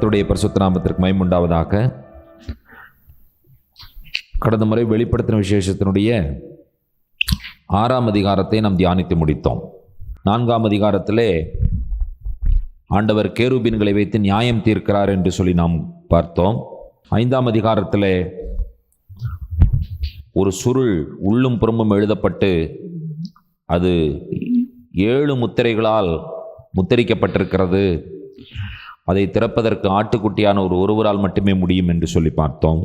கர்த்தருடைய பரிசுத்த நாமத்திற்கு மகிமை உண்டாவதாக. கடந்த முறை வெளிப்படுத்தின விசேஷத்தினுடைய 6ஆம் அதிகாரத்தை நாம் தியானித்து முடித்தோம். 4ஆம் அதிகாரத்திலே ஆண்டவர் கேருபீன்களை வைத்து நியாயம் தீர்க்கிறார் என்று சொல்லி நாம் பார்த்தோம். 5ஆம் அதிகாரத்திலே ஒரு சுருள் உள்ளும் புறமும் எழுதப்பட்டு அது 7 முத்திரைகளால் முத்திரிக்கப்பட்டிருக்கிறது. அதை திறப்பதற்கு ஆட்டுக்குட்டியான ஒருவரால் மட்டுமே முடியும் என்று சொல்லி பார்த்தோம்.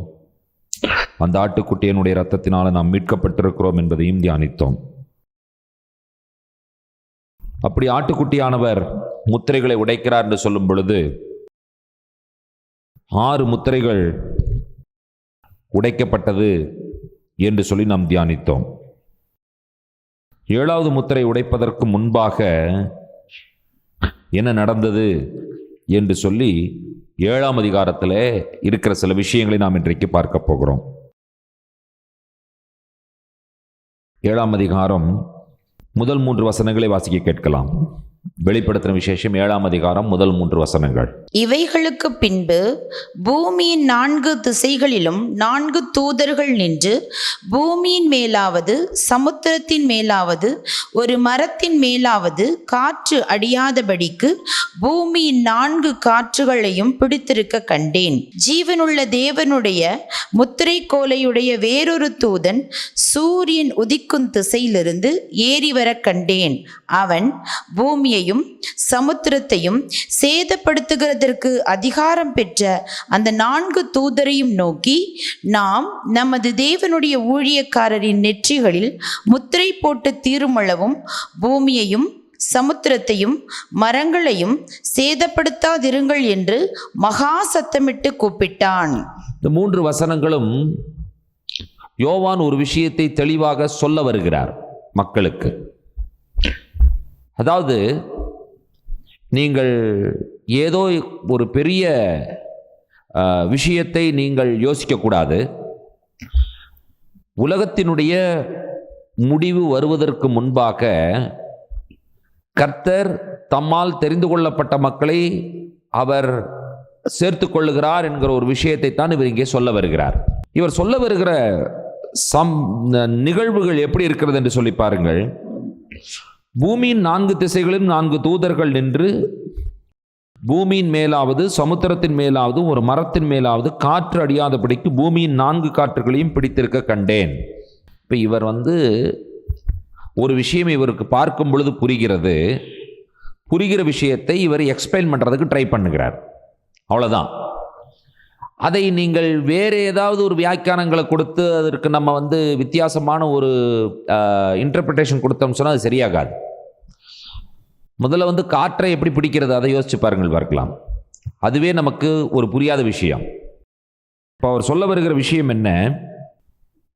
அந்த ஆட்டுக்குட்டியினுடைய இரத்தத்தினால் நாம் மீட்கப்பட்டிருக்கிறோம் என்பதையும் தியானித்தோம். அப்படி ஆட்டுக்குட்டியானவர் முத்திரைகளை உடைக்கிறார் என்று சொல்லும் பொழுது 6 முத்திரைகள் உடைக்கப்பட்டது என்று சொல்லி நாம் தியானித்தோம். 7வது முத்திரை உடைப்பதற்கு முன்பாக என்ன நடந்தது என்று சொல்லி 7ஆம் அதிகாரத்தில் இருக்கிற சில விஷயங்களை நாம் இன்றைக்கு பார்க்க போகிறோம். 7ஆம் அதிகாரம் முதல் 3 வசனங்களை வாசிக்க கேட்கலாம். வெளிப்படுத்தின விசேஷம் 7ஆம் அதிகாரம் முதல் 3 வசனங்கள். இவைகளுக்கு பின்பு பூமியின் 4 திசைகளிலும் 4 தூதர்கள் நின்று பூமியின் மேலாவது சமுத்திரத்தின் மேலாவது ஒரு மரத்தின் மேலாவது காற்று அடியாதபடிக்கு பூமியின் 4 காற்றுகளையும் பிடித்திருக்க கண்டேன். ஜீவனுள்ள தேவனுடைய முத்திரை கோலையுடைய வேறொரு தூதன் சூரியன் உதிக்கும் திசையிலிருந்து ஏறி வர கண்டேன். அவன் பூமியையும் சமுத்திரத்தையும் சேதப்படுத்துகிறதற்கு அதிகாரம் பெற்ற அந்த 4 தூதரையும் நோக்கி, நாம் நமது தேவனுடைய ஊழியக்காரரின் நெற்றிகளில் முத்திரை போட்டு தீருமளவும் பூமியையும் சமுத்திரத்தையும் மரங்களையும் சேதப்படுத்தாதிருங்கள் என்று மகா சத்தமிட்டு கூப்பிட்டான். இந்த 3 வசனங்களும் யோவான் ஒரு விஷயத்தை தெளிவாக சொல்ல வருகிறார் மக்களுக்கு. அதாவது, நீங்கள் ஏதோ ஒரு பெரிய விஷயத்தை நீங்கள் யோசிக்கக்கூடாது. உலகத்தினுடைய முடிவு வருவதற்கு முன்பாக கர்த்தர் தம்மால் தெரிந்து கொள்ளப்பட்ட மக்களை அவர் சேர்த்து கொள்ளுகிறார் என்கிற ஒரு விஷயத்தை தான் இவர் இங்கே சொல்ல வருகிறார். இவர் சொல்ல வருகிற நிகழ்வுகள் எப்படி இருக்கிறது என்று சொல்லி பாருங்கள். பூமியின் 4 திசைகளிலும் 4 தூதர்கள் நின்று பூமியின் மேலாவது சமுத்திரத்தின் மேலாவது ஒரு மரத்தின் மேலாவது காற்று அடியாதபடிக்கு பூமியின் 4 காற்றுகளையும் பிடித்திருக்க கண்டேன். இப்போ இவர் ஒரு விஷயம் இவருக்கு பார்க்கும் பொழுது புரிகிற விஷயத்தை இவர் எக்ஸ்பிளைன் பண்ணுறதுக்கு ட்ரை பண்ணுகிறார். அவ்வளோதான். அதை நீங்கள் வேறு ஏதாவது ஒரு வியாக்கியானங்களை கொடுத்து அதற்கு நம்ம வித்தியாசமான ஒரு இன்டர்பிரிட்டேஷன் கொடுத்தோம்னு சொன்னால் அது சரியாகாது. முதல்ல காற்றை எப்படி பிடிக்கிறது அதை யோசிச்சு பார்க்கலாம். அதுவே நமக்கு ஒரு புரியாத விஷயம். இப்போ அவர் சொல்ல வருகிற விஷயம் என்ன?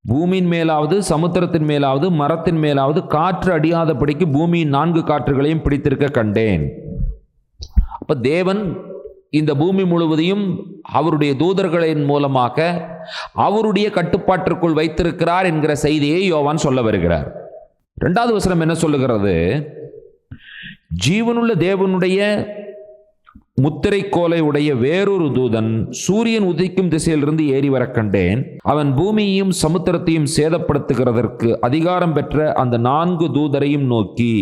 பூமியின் மேலாவது சமுத்திரத்தின் மேலாவது மரத்தின் மேலாவது காற்று அடியாதபடிக்கு பூமியின் 4 காற்றுகளையும் பிடித்திருக்க கண்டேன். அப்போ தேவன் இந்த பூமி முழுவதையும் அவருடைய தூதர்களின் மூலமாக அவருடைய கட்டுப்பாட்டிற்குள் வைத்திருக்கிறார் என்கிற செய்தியை யோவான் சொல்ல வருகிறார். 2வது வசனம் என்ன சொல்லுகிறது? ஜீவனுள்ள தேவனுடைய முத்திரை கோலை உடைய வேறொரு தூதன் சூரியன் உதிக்கும் திசையிலிருந்து ஏறி வர கண்டேன். அவன் பூமியையும் சமுத்திரத்தையும் சேதப்படுத்துகிறதற்கு அதிகாரம் பெற்ற அந்த 4 தூதரையும் நோக்கி,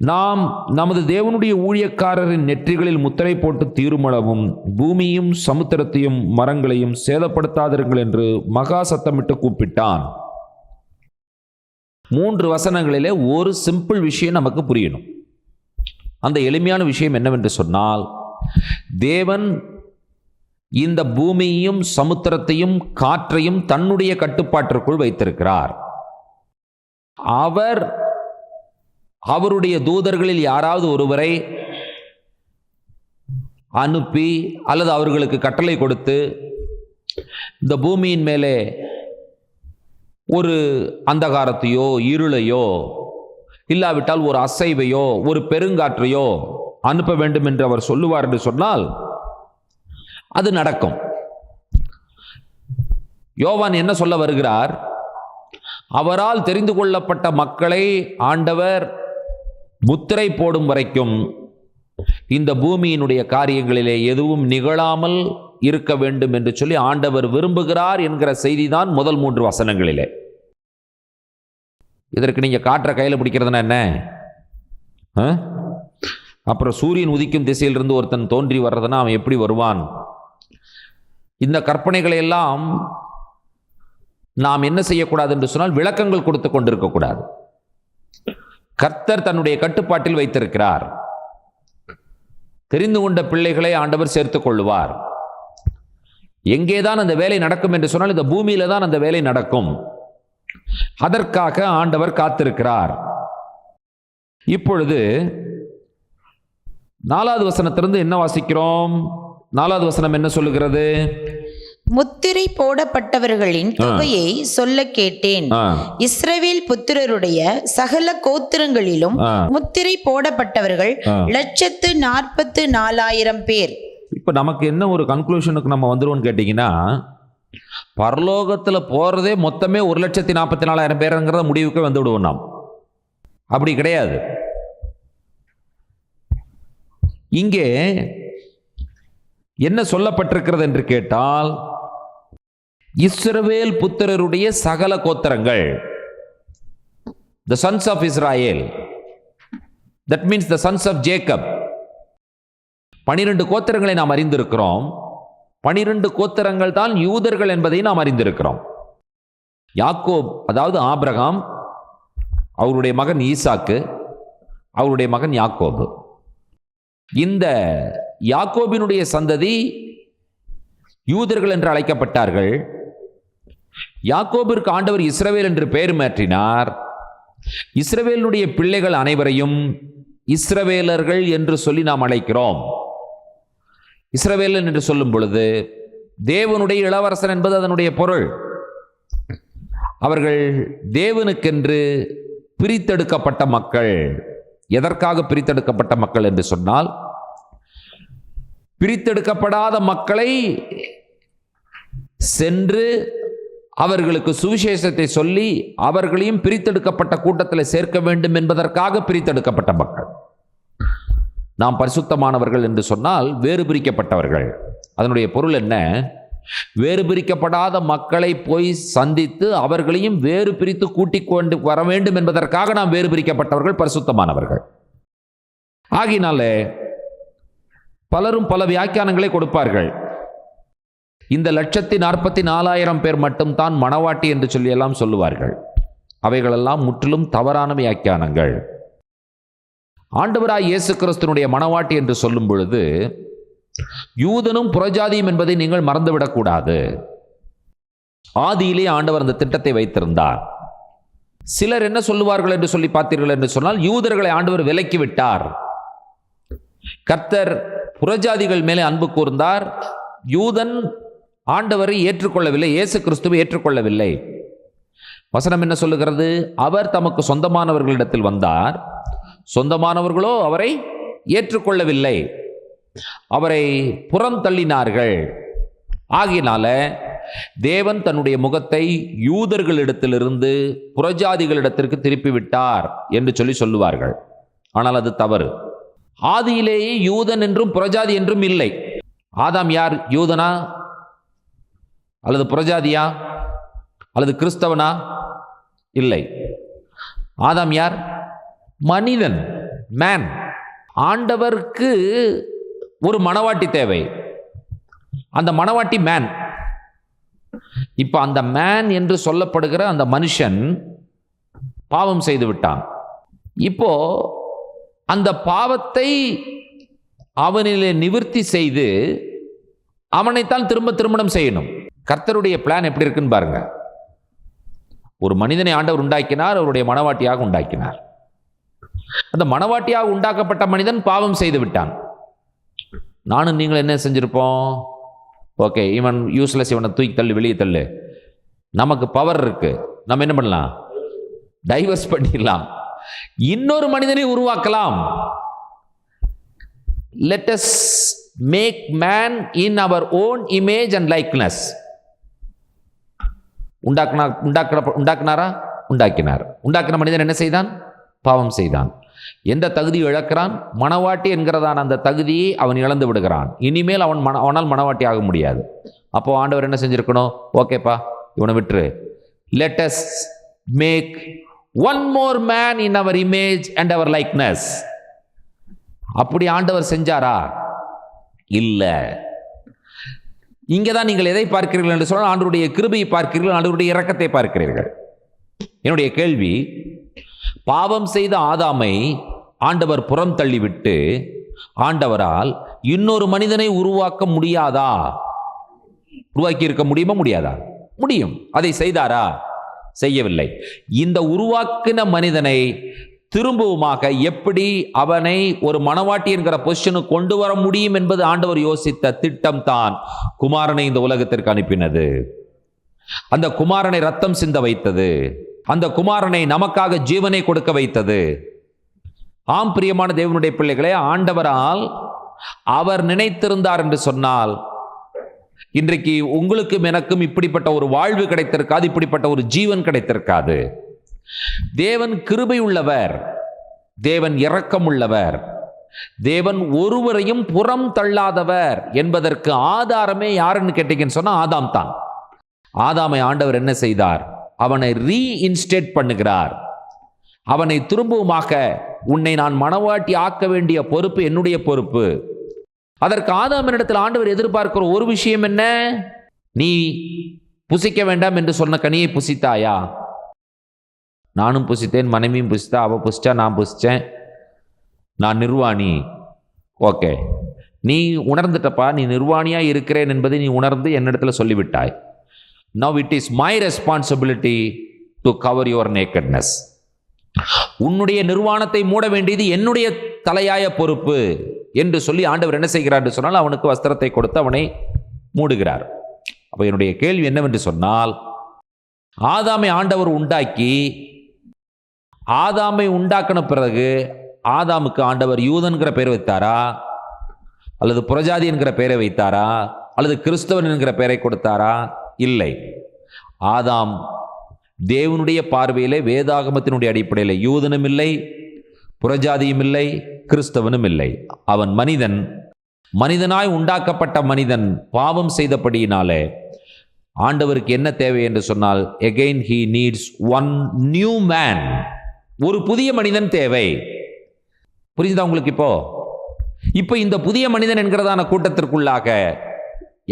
நாம் நமது தேவனுடைய ஊழியக்காரரின் நெற்றிகளில் முத்திரை போட்டு தீருமளவும் பூமியும் சமுத்திரத்தையும் மரங்களையும் சேதப்படுத்தாதிருங்கள் என்று மகா சத்தமிட்டு கூப்பிட்டான். 3 வசனங்களிலே ஒரு சிம்பிள் விஷயம் நமக்கு புரியணும். அந்த எளிமையான விஷயம் என்னவென்று சொன்னால், தேவன் இந்த பூமியையும் சமுத்திரத்தையும் காற்றையும் தன்னுடைய கட்டுப்பாட்டிற்குள் வைத்திருக்கிறார். அவர் அவருடைய தூதர்களில் யாராவது ஒருவரை அனுப்பி அல்லது அவர்களுக்கு கட்டளை கொடுத்து இந்த பூமியின் மேலே ஒரு அந்தகாரத்தையோ இருளையோ இல்லாவிட்டால் ஒரு அசைவையோ ஒரு பெருங்காற்றையோ அனுப்ப வேண்டும் என்று அவர் சொல்லுவார் என்று சொன்னால் அது நடக்கும். யோவான் என்ன சொல்ல வருகிறார்? அவரால் தெரிந்து கொள்ளப்பட்ட மக்களை ஆண்டவர் முத்திரை போடும் வரைக்கும் இந்த பூமியினுடைய காரியங்களிலே எதுவும் நிகழாமல் இருக்க வேண்டும் என்று சொல்லி ஆண்டவர் விரும்புகிறார் என்கிற செய்தி தான் முதல் 3 வசனங்களிலே. இதற்கு நீங்க காற்ற கையில் பிடிக்கிறதுனா என்ன? அப்புறம் சூரியன் உதிக்கும் திசையிலிருந்து ஒருத்தன் தோன்றி வர்றதுன்னா அவன் எப்படி வருவான்? இந்த கற்பனைகளை எல்லாம் நாம் என்ன செய்யக்கூடாது என்று சொன்னால் விளக்கங்கள் கொடுத்து கொண்டிருக்கக்கூடாது. கர்த்தர் தன்னுடைய கட்டுப்பாட்டில் வைத்திருக்கிறார். தெரிந்து கொண்ட பிள்ளைகளை ஆண்டவர் சேர்த்துக் கொள்ளுவார். எங்கேதான் அந்த வேலை நடக்கும் என்று சொன்னால் இந்த பூமியில தான் அந்த வேலை நடக்கும். அதற்காக ஆண்டவர் காத்திருக்கிறார். இப்பொழுது 4வது வசனத்திலிருந்து என்ன வாசிக்கிறோம்? 4வது வசனம் என்ன சொல்லுகிறது? முத்திரை போடப்பட்டவர்களின் தொகையை சொல்ல கேட்டேன். இஸ்ரவேல் புத்திரருடைய சகல கோத்திரங்களிலும் முத்திரை போடப்பட்டவர்கள் 144,000 பேர். இப்ப நமக்கு என்ன ஒரு கன்க்ளூஷனுக்கு நம்ம வந்துருவோம் கேட்டீங்கன்னா, பரலோகத்தில் போறதே மொத்தமே 1,44,000 பேருங்கிறத முடிவுக்கு வந்து விடுவோம். நாம் அப்படி கிடையாது. இங்கே என்ன சொல்லப்பட்டிருக்கிறது என்று கேட்டால், இஸ்ரவேல் புத்திரருடைய சகல கோத்திரங்கள், the sons of Israel, that means the sons of Jacob. 12 கோத்திரங்களை நாம் அறிந்திருக்கிறோம். 12 கோத்திரங்கள் தான் யூதர்கள் என்பதை நாம் அறிந்திருக்கிறோம். யாக்கோப், அதாவது ஆபிரகாம், அவருடைய மகன் ஈசாக்கு, அவருடைய மகன் யாக்கோபு. இந்த யாக்கோபினுடைய சந்ததி யூதர்கள் என்று அழைக்கப்பட்டார்கள். யாக்கோபிற்கு ஆண்டவர் இஸ்ரவேல் என்று பெயர் மாற்றினார். இஸ்ரவேலுடைய பிள்ளைகள் அனைவரையும் இஸ்ரவேலர்கள் என்று சொல்லி நாம் அழைக்கிறோம். இஸ்ரவேலன் என்று சொல்லும் பொழுது தேவனுடைய இளவரசன் என்பது அதனுடைய பொருள். அவர்கள் தேவனுக்கென்று பிரித்தெடுக்கப்பட்ட மக்கள். எதற்காக பிரித்தெடுக்கப்பட்ட மக்கள் என்று சொன்னால், பிரித்தெடுக்கப்படாத மக்களை சென்று அவர்களுக்கு சுவிசேஷத்தை சொல்லி அவர்களையும் பிரித்தெடுக்கப்பட்ட கூட்டத்தில் சேர்க்க வேண்டும் என்பதற்காக பிரித்தெடுக்கப்பட்ட மக்கள். நாம் பரிசுத்தமானவர்கள் என்று சொன்னால் வேறு பிரிக்கப்பட்டவர்கள். அதனுடைய பொருள் என்ன? வேறு பிரிக்கப்படாத மக்களை போய் சந்தித்து அவர்களையும் வேறு பிரித்து கூட்டிக் கொண்டு வர வேண்டும் என்பதற்காக நாம் வேறு பிரிக்கப்பட்டவர்கள், பரிசுத்தமானவர்கள். ஆகினாலே பலரும் பல வியாக்கியானங்களை கொடுப்பார்கள். இந்த 144,000 பேர் மட்டும்தான் மணவாட்டி என்று சொல்லி எல்லாம் சொல்லுவார்கள். அவைகளெல்லாம் முற்றிலும் தவறான வியாக்கியானங்கள். ஆண்டவராய் இயேசு கிறிஸ்துவினுடைய மணவாட்டி என்று சொல்லும் பொழுது யூதனும் புறஜாதியும் என்பதை நீங்கள் மறந்துவிடக்கூடாது. ஆதியிலே ஆண்டவர் அந்த திட்டத்தை வைத்திருந்தார். சிலர் என்ன சொல்லுவார்கள் என்று சொல்லி பார்த்தீர்கள் என்று சொன்னால், யூதர்களை ஆண்டவர் விலக்கி விட்டார். கர்த்தர் புறஜாதிகள் மேலே அன்பு கூர்ந்தார். யூதன் ஆண்டவரை ஏற்றுக்கொள்ளவில்லை, இயேசு கிறிஸ்துவை ஏற்றுக்கொள்ளவில்லை. வசனம் என்ன சொல்லுகிறது? அவர் தமக்கு சொந்தமானவர்களிடத்தில் வந்தார், சொந்தமானவர்களோ அவரை ஏற்றுக்கொள்ளவில்லை, அவரை புறம் தள்ளினார்கள். ஆகினால தேவன் தன்னுடைய முகத்தை யூதர்களிடத்திலிருந்து புறஜாதிகளிடத்திற்கு திருப்பி விட்டார் என்று சொல்லி சொல்லுவார்கள். ஆனால் அது தவறு. ஆதியிலேயே யூதன் என்றும் புறஜாதி என்றும் இல்லை. ஆதாம் யார்? யூதனா அல்லது புறஜாதியா அல்லது கிறிஸ்தவனா? இல்லை. ஆதாம் யார்? மனிதன், மேன். ஆண்டவருக்கு ஒரு மணவாட்டி தேவை. அந்த மணவாட்டி மேன். இப்ப அந்த மேன் என்று சொல்லப்படுகிற அந்த மனுஷன் பாவம் செய்து விட்டான். இப்போ அந்த பாவத்தை அவனிலே நிவர்த்தி செய்து அவனைத்தான் திரும்ப திருமணம் செய்யணும். கர்த்தருடைய பிளான் எப்படி இருக்குன்னு பாருங்க. ஒரு மனிதனை ஆண்டவர் உண்டாக்கினார், அவருடைய மணவாட்டியாக உண்டாக்கினார். அந்த மணவாட்டியாக உண்டாக்கப்பட்ட மனிதன் பாவம் செய்து விட்டான். நானும் நீங்கள் என்ன செஞ்சிருப்போம்? ஓகே, இவன் யூஸ்லெஸ், இவனை தூக்கி தள்ளு, வெளியே தள்ளு. நமக்கு பவர் இருக்கு, நம்ம என்ன பண்ணலாம்? டைவர்ஸ் பண்ணிடலாம், இன்னொரு மனிதனை உருவாக்கலாம். Let us make man in our own image and likeness. உண்டாக்கினாரா? உண்டாக்கினார். உண்டாக்கின மனிதன் என்ன செய்தான்? பாவம் செய்தான். எந்த தகுதி இழக்கிறான்? மணவாட்டி என்கிறதான அந்த தகுதியை அவன் இழந்து விடுகிறான். இனிமேல் அவனால் மணவாட்டி ஆக முடியாது. அப்போ ஆண்டவர் என்ன செஞ்சிருக்கணும்? ஓகேப்பா, இவனை விட்டுரு, let us make one more man in our image and our likeness. அப்படி ஆண்டவர் செஞ்சாரா? இல்ல. இங்கேதான் நீங்கள் எதை பார்க்கிறீர்கள் என்று சொன்னால் ஆண்டவருடைய கிருபையை பார்க்கிறீர்கள், ஆண்டவருடைய இரக்கத்தை பார்க்கிறீர்கள். என்னுடைய கேள்வி, பாவம் செய்த ஆதாமை ஆண்டவர் புறம் தள்ளிவிட்டு ஆண்டவரால் இன்னொரு மனிதனை உருவாக்க முடியாதா? உருவாக்கி இருக்க முடியுமா? முடியாதா? முடியும். அதை செய்தாரா? செய்யவில்லை. இந்த உருவாக்கின மனிதனை திரும்பவுமாக எப்படி அவனை ஒரு மணவாட்டி என்கிற பொசிஷனுக்கு கொண்டு வர முடியும் என்பது ஆண்டவர் யோசித்த திட்டம் தான் குமாரனை இந்த உலகத்திற்கு அனுப்பினது. அந்த குமாரனை ரத்தம் சிந்த வைத்தது. அந்த குமாரனை நமக்காக ஜீவனை கொடுக்க வைத்தது. ஆம் பிரியமான தேவனுடைய பிள்ளைகளே, ஆண்டவரால் அவர் நினைத்திருந்தார் என்று சொன்னால் இன்றைக்கு உங்களுக்கும் எனக்கும் இப்படிப்பட்ட ஒரு வாழ்வு கிடைத்திருக்காது, இப்படிப்பட்ட ஒரு ஜீவன் கிடைத்திருக்காது. தேவன் கிருபை உள்ளவர், தேவன் இரக்கம் உள்ளவர், தேவன் ஒருவரையும் புறம் தள்ளாதவர் என்பதற்கு ஆதாரமே யாருன்னு கேட்டீங்கன்னு சொன்னா ஆதாம் தான். ஆதாமை ஆண்டவர் என்ன செய்தார்? அவனை ரீஇன்ஸ்டேட் பண்ணுகிறார். அவனை திரும்பவுமாக, உன்னை நான் மணவாட்டி ஆக்க வேண்டிய பொறுப்பு என்னுடைய பொறுப்பு. அதற்கு ஆதாமினிடத்தில் ஆண்டவர் எதிர்பார்க்கிற ஒரு விஷயம் என்ன? நீ புசிக்க வேண்டாம் என்று சொன்ன கனியை புசித்தாயா? நானும் புசித்தேன், மனைவியும் புசித்தா, அவ புசிச்சா, நான் புசிச்சேன், நான் நிர்வாணி. ஓகே, நீ உணர்ந்துட்டப்பா, நீ நிர்வாணியா இருக்கிறேன் என்பதை நீ உணர்ந்து என்னிடத்துல சொல்லிவிட்டாய். Now it is my responsibility to cover your nakedness. உன்னுடைய நிர்வாணத்தை மூட வேண்டியது என்னுடைய தலையாய பொறுப்பு என்று சொல்லி ஆண்டவர் என்ன செய்கிறார் என்று சொன்னால் அவனுக்கு வஸ்திரத்தை கொடுத்து அவனை மூடுகிறார். அப்ப என்னுடைய கேள்வி என்னவென்று சொன்னால், ஆதாமை ஆண்டவர் உண்டாக்கி, ஆதாமை உண்டாக்கின பிறகு ஆதாமுக்கு ஆண்டவர் யூதன்கிற பெயர் வைத்தாரா, அல்லது புறஜாதி என்கிற பெயரை வைத்தாரா, அல்லது கிறிஸ்தவன் என்கிற பெயரை கொடுத்தாரா? இல்லை. ஆதாம் தேவனுடைய பார்வையிலே, வேதாகமத்தினுடைய அடிப்படையில் யூதனும் இல்லை, புறஜாதியும் இல்லை, கிறிஸ்தவனும் இல்லை. அவன் மனிதன், மனிதனாய் உண்டாக்கப்பட்ட மனிதன். பாவம் செய்தபடியினாலே ஆண்டவருக்கு என்ன தேவை என்று சொன்னால், again he needs one new man. ஒரு புதிய மனிதன் தேவை. புரிஞ்சுதா உங்களுக்கு? இப்போ இந்த புதிய மனிதன் என்கிறதான கூட்டத்திற்குள்ளாக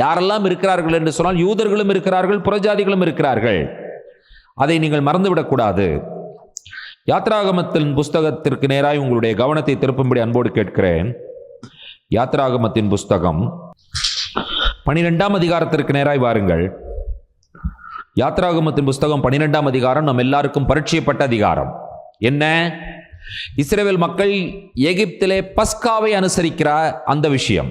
யாரெல்லாம் இருக்கிறார்கள் என்று சொன்னால், யூதர்களும் இருக்கிறார்கள், புறஜாதிகளும் இருக்கிறார்கள். அதை நீங்கள் மறந்துவிடக்கூடாது. யாத்ராகமத்தின் புஸ்தகத்திற்கு நேராய் உங்களுடைய கவனத்தை திருப்பும்படி அன்போடு கேட்கிறேன். யாத்ராகமத்தின் புஸ்தகம் 12ஆம் அதிகாரத்திற்கு நேராய் வாருங்கள். யாத்ராகமத்தின் புஸ்தகம் 12ஆம் அதிகாரம் நம் எல்லாருக்கும் பரிச்சயப்பட்ட அதிகாரம். என்ன? இஸ்ரவேல் மக்கள் எகிப்திலே பஸ்காவை அனுசரிக்கிற அந்த விஷயம்.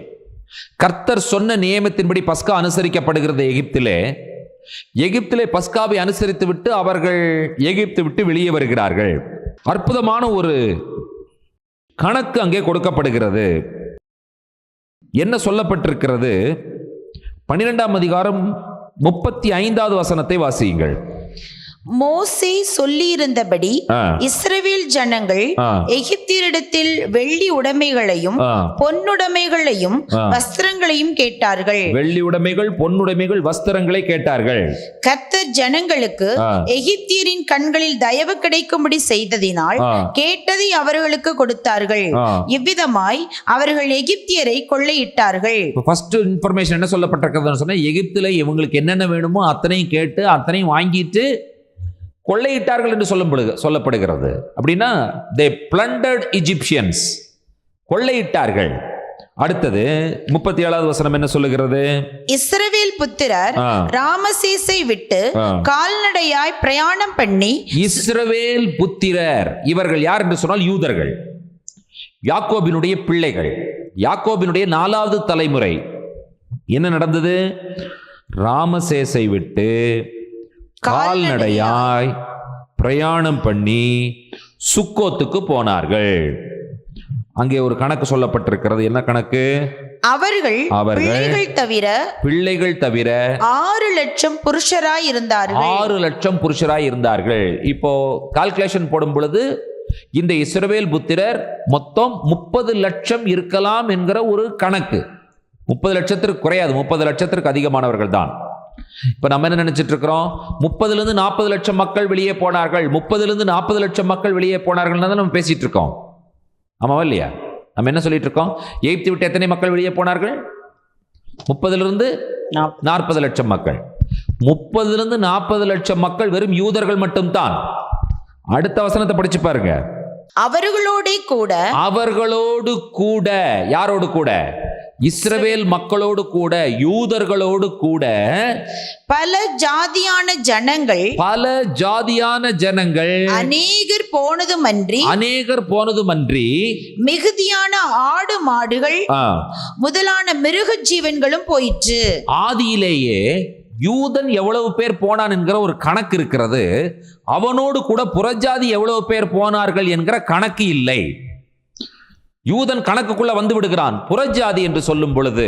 கர்த்தர் சொன்ன நியமத்தின்படி பஸ்கா அனுசரிக்கப்படுகிறது எகிப்திலே. எகிப்திலே பஸ்காவை அனுசரித்து விட்டு அவர்கள் எகிப்து விட்டு வெளியே வருகிறார்கள். அற்புதமான ஒரு கணக்கு அங்கே கொடுக்கப்படுகிறது. என்ன சொல்லப்பட்டிருக்கிறது? 12ஆம் அதிகாரம் 35வது வசனத்தை வாசியுங்கள். மோசே சொல்லியிருந்தபடி இஸ்ரவேல் ஜனங்கள் எகிப்தியரிடத்தில் வெள்ளி உடைமைகளையும் பொன்னுடைமைகளையும் வஸ்திரங்களையும் கேட்டார்கள். வெள்ளி உடைமைகள், பொன்னுடைமைகள், வஸ்திரங்களை கேட்டார்கள். கர்த்தர் ஜனங்களுக்கு எகிப்தியரின் கண்களில் தயவு கிடைக்கும்படி செய்ததினால் கேட்டதை அவர்களுக்கு கொடுத்தார்கள். இவ்விதமாய் அவர்கள் எகிப்தியரை கொள்ளையிட்டார்கள். ஃபர்ஸ்ட் இன்ஃபர்மேஷன் என்ன சொல்லப்பட்டிருக்கிறதுன்னு சொன்னா, எகிப்தில இவங்களுக்கு என்னென்ன வேணுமோ அத்தனையும் கேட்டு அத்தனையும் வாங்கிட்டு கொள்ளையிட்டார்கள் என்று சொல்லப்படுகிறது. அப்படின்னா they plundered Egyptians, கொள்ளையிட்டார்கள். அடுத்தது 37வது வசனம் என்ன சொல்லுகிறது? இஸ்ரவேல் புத்திரர் ராமசேசை விட்டு கால்நடையாய் பிரயாணம் பண்ணி. இஸ்ரவேல் புத்திரர் இவர்கள் யார் என்று சொன்னால் யூதர்கள், யாக்கோபினுடைய பிள்ளைகள், யாக்கோபினுடைய 4வது தலைமுறை. என்ன நடந்தது? ராமசேசை விட்டு கால்நடையாய் பிரயாணம் பண்ணி சுக்கோத்துக்கு போனார்கள். அங்கே ஒரு கணக்கு சொல்லப்பட்டிருக்கிறது. என்ன கணக்கு? அவர்கள் பிள்ளைகள் தவிர 6 லட்சம் புருஷராய் இருந்தார்கள். 6 லட்சம் புருஷராய் இருந்தார்கள். இப்போ கால்குலேஷன் போடும் பொழுது இந்த இஸ்ரவேல் புத்திரர் மொத்தம் 30 லட்சம் இருக்கலாம் என்கிற ஒரு கணக்கு. 30 லட்சத்திற்கு குறையாது, 30 லட்சத்திற்கு அதிகமானவர்கள் தான். இப்ப நம்ம என்ன நினைச்சிட்டு இருக்கிறோம், 30லிருந்து 40 லட்சம் மக்கள் வெளியே போனார்கள், 30லிருந்து 40 லட்சம் மக்கள் வெளியே போனார்கள் தான் நம்ம பேசிட்டு இருக்கோம். ஆமாவா இல்லையா? நம்ம என்ன சொல்லிட்டு இருக்கோம், எகிப்தை விட்டு எத்தனை மக்கள் வெளியே போனார்கள்? 30லிருந்து 40 லட்சம் மக்கள். 30லிருந்து 40 லட்சம் மக்கள் வெறும் யூதர்கள் மட்டும்தான். அடுத்த வசனத்தை படிச்சு பாருங்க. அவர்களோடு கூட யாரோடு கூட? இஸ்ரவேல் மக்களோடு கூட, யூதர்களோடு கூட பல ஜாதியான ஜனங்கள் அநேகர் போனதுமன்றி மிகுதியான ஆடு மாடுகள் முதலான மிருக ஜீவன்களும் போயிற்று. ஆதியிலேயே யூதன் எவ்வளவு பேர் போனான் என்கிற ஒரு கணக்கு இருக்கிறது. அவனோடு கூட புறஜாதி எவ்வளவு பேர் போனார்கள் என்கிற கணக்கு இல்லை. யூதன் கணக்குக்குள்ள வந்து விடுகிறான். புறஜாதி என்று சொல்லும் பொழுது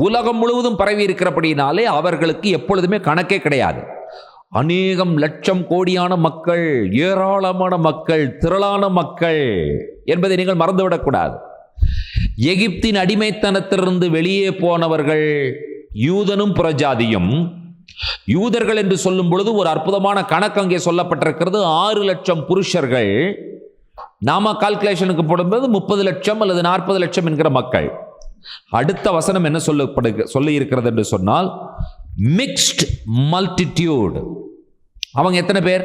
உலகம் முழுவதும் பரவி இருக்கிறபடினாலே அவர்களுக்கு எப்பொழுதுமே கணக்கே கிடையாது. அநேகம் லட்சம் கோடியான மக்கள், ஏராளமான மக்கள், திரளான மக்கள் என்பதை நீங்கள் மறந்துவிடக்கூடாது. எகிப்தின் அடிமைத்தனத்திலிருந்து வெளியே போனவர்கள் யூதனும் புறஜாதியும். யூதர்கள் என்று சொல்லும் பொழுது ஒரு அற்புதமான கணக்கு அங்கே சொல்லப்பட்டிருக்கிறது. 6 லட்சம் புருஷர்கள். நாம கால்குலேஷனுக்கு போடும்போது 30 லட்சம் அல்லது 40 லட்சம் என்கிற மக்கள். அடுத்த வசனம் என்ன சொல்லி இருக்கிறது என்று சொன்னால், மிக்ஸ்ட் மல்டிடியூட். அவங்க எத்தனை பேர்?